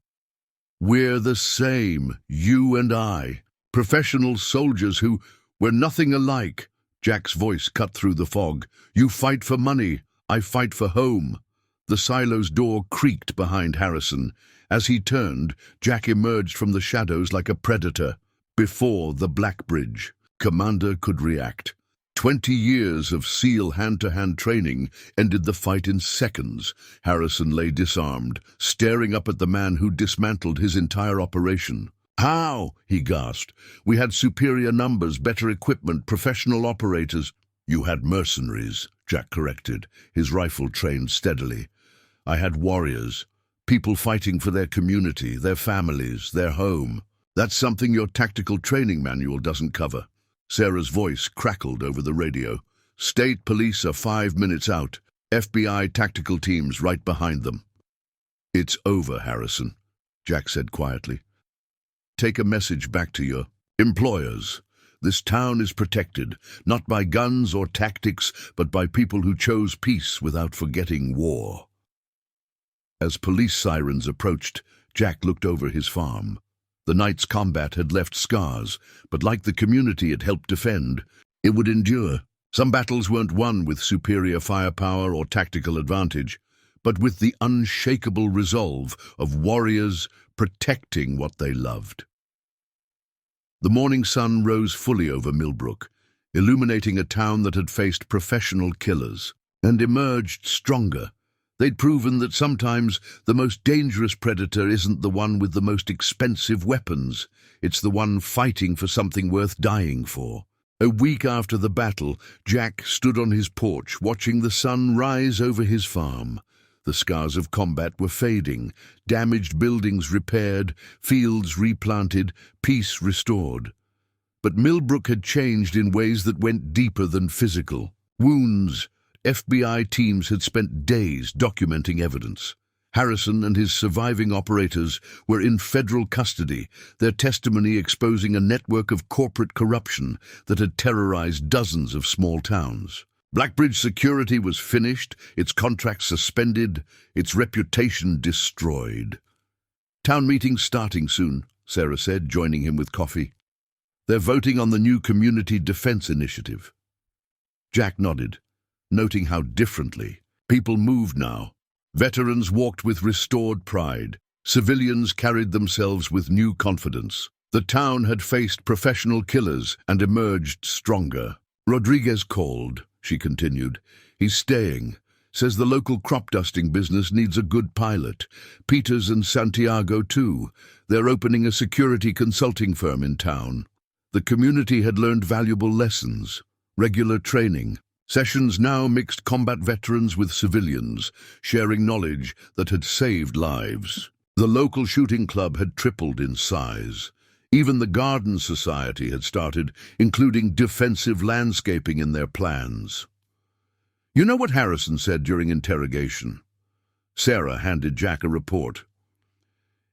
"We're the same, you and I. Professional soldiers who were nothing alike." Jack's voice cut through the fog. "You fight for money, I fight for home." The silo's door creaked behind Harrison. As he turned, Jack emerged from the shadows like a predator. Before the Blackbridge commander could react, 20 years of SEAL hand-to-hand training ended the fight in seconds. Harrison lay disarmed, staring up at the man who dismantled his entire operation. "How?" he gasped. "We had superior numbers, better equipment, professional operators." "You had mercenaries," Jack corrected, his rifle trained steadily. "I had warriors. People fighting for their community, their families, their home. That's something your tactical training manual doesn't cover." Sarah's voice crackled over the radio. "State police are 5 minutes out. FBI tactical teams right behind them." "It's over, Harrison," Jack said quietly. "Take a message back to your employers. This town is protected, not by guns or tactics, but by people who chose peace without forgetting war." As police sirens approached, Jack looked over his farm. The night's combat had left scars, but like the community it helped defend, it would endure. Some battles weren't won with superior firepower or tactical advantage, but with the unshakable resolve of warriors protecting what they loved. The morning sun rose fully over Millbrook, illuminating a town that had faced professional killers, and emerged stronger. They'd proven that sometimes the most dangerous predator isn't the one with the most expensive weapons. It's the one fighting for something worth dying for. A week after the battle, Jack stood on his porch, watching the sun rise over his farm. The scars of combat were fading, damaged buildings repaired, fields replanted, peace restored. But Millbrook had changed in ways that went deeper than physical. Wounds. FBI teams had spent days documenting evidence. Harrison and his surviving operators were in federal custody, their testimony exposing a network of corporate corruption that had terrorized dozens of small towns. Blackbridge security was finished, its contracts suspended, its reputation destroyed. "Town meeting's starting soon," Sarah said, joining him with coffee. "They're voting on the new Community Defense Initiative." Jack nodded, noting how differently people moved now. Veterans walked with restored pride. Civilians carried themselves with new confidence. The town had faced professional killers and emerged stronger. "Rodriguez called," she continued. "He's staying. Says the local crop dusting business needs a good pilot. Peters and Santiago, too. They're opening a security consulting firm in town." The community had learned valuable lessons. Regular training. Sessions now mixed combat veterans with civilians, sharing knowledge that had saved lives. The local shooting club had tripled in size. Even the Garden Society had started including defensive landscaping in their plans. "You know what Harrison said during interrogation?" Sarah handed Jack a report.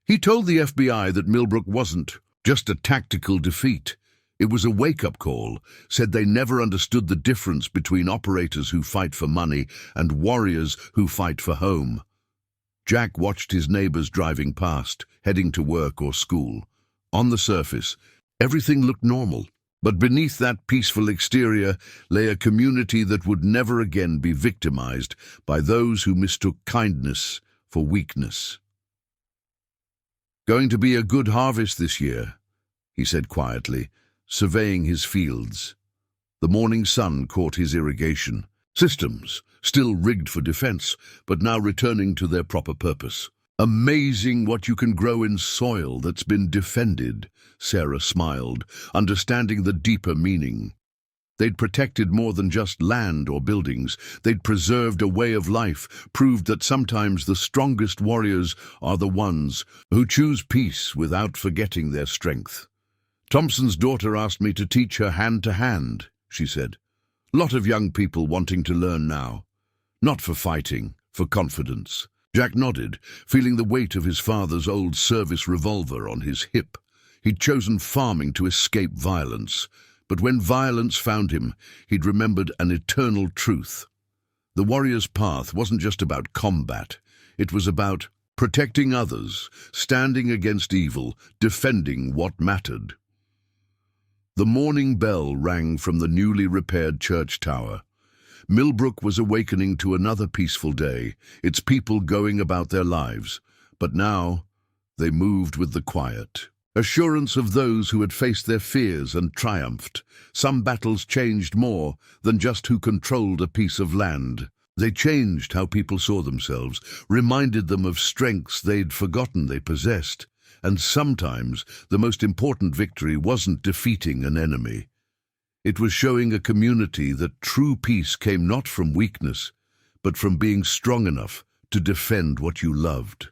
"He told the FBI that Millbrook wasn't just a tactical defeat. It was a wake-up call, said they never understood the difference between operators who fight for money and warriors who fight for home." Jack watched his neighbors driving past, heading to work or school. On the surface, everything looked normal, but beneath that peaceful exterior lay a community that would never again be victimized by those who mistook kindness for weakness. "Going to be a good harvest this year," he said quietly, surveying his fields. The morning sun caught his irrigation systems, still rigged for defense, but now returning to their proper purpose. "Amazing what you can grow in soil that's been defended," Sarah smiled, understanding the deeper meaning. They'd protected more than just land or buildings. They'd preserved a way of life, proved that sometimes the strongest warriors are the ones who choose peace without forgetting their strength. "Thompson's daughter asked me to teach her hand-to-hand," she said. "Lot of young people wanting to learn now. Not for fighting, for confidence." Jack nodded, feeling the weight of his father's old service revolver on his hip. He'd chosen farming to escape violence, but when violence found him, he'd remembered an eternal truth. The warrior's path wasn't just about combat. It was about protecting others, standing against evil, defending what mattered. The morning bell rang from the newly repaired church tower. Millbrook was awakening to another peaceful day, its people going about their lives. But now they moved with the quiet assurance of those who had faced their fears and triumphed. Some battles changed more than just who controlled a piece of land. They changed how people saw themselves, reminded them of strengths they'd forgotten they possessed. And sometimes the most important victory wasn't defeating an enemy. It was showing a community that true peace came not from weakness, but from being strong enough to defend what you loved.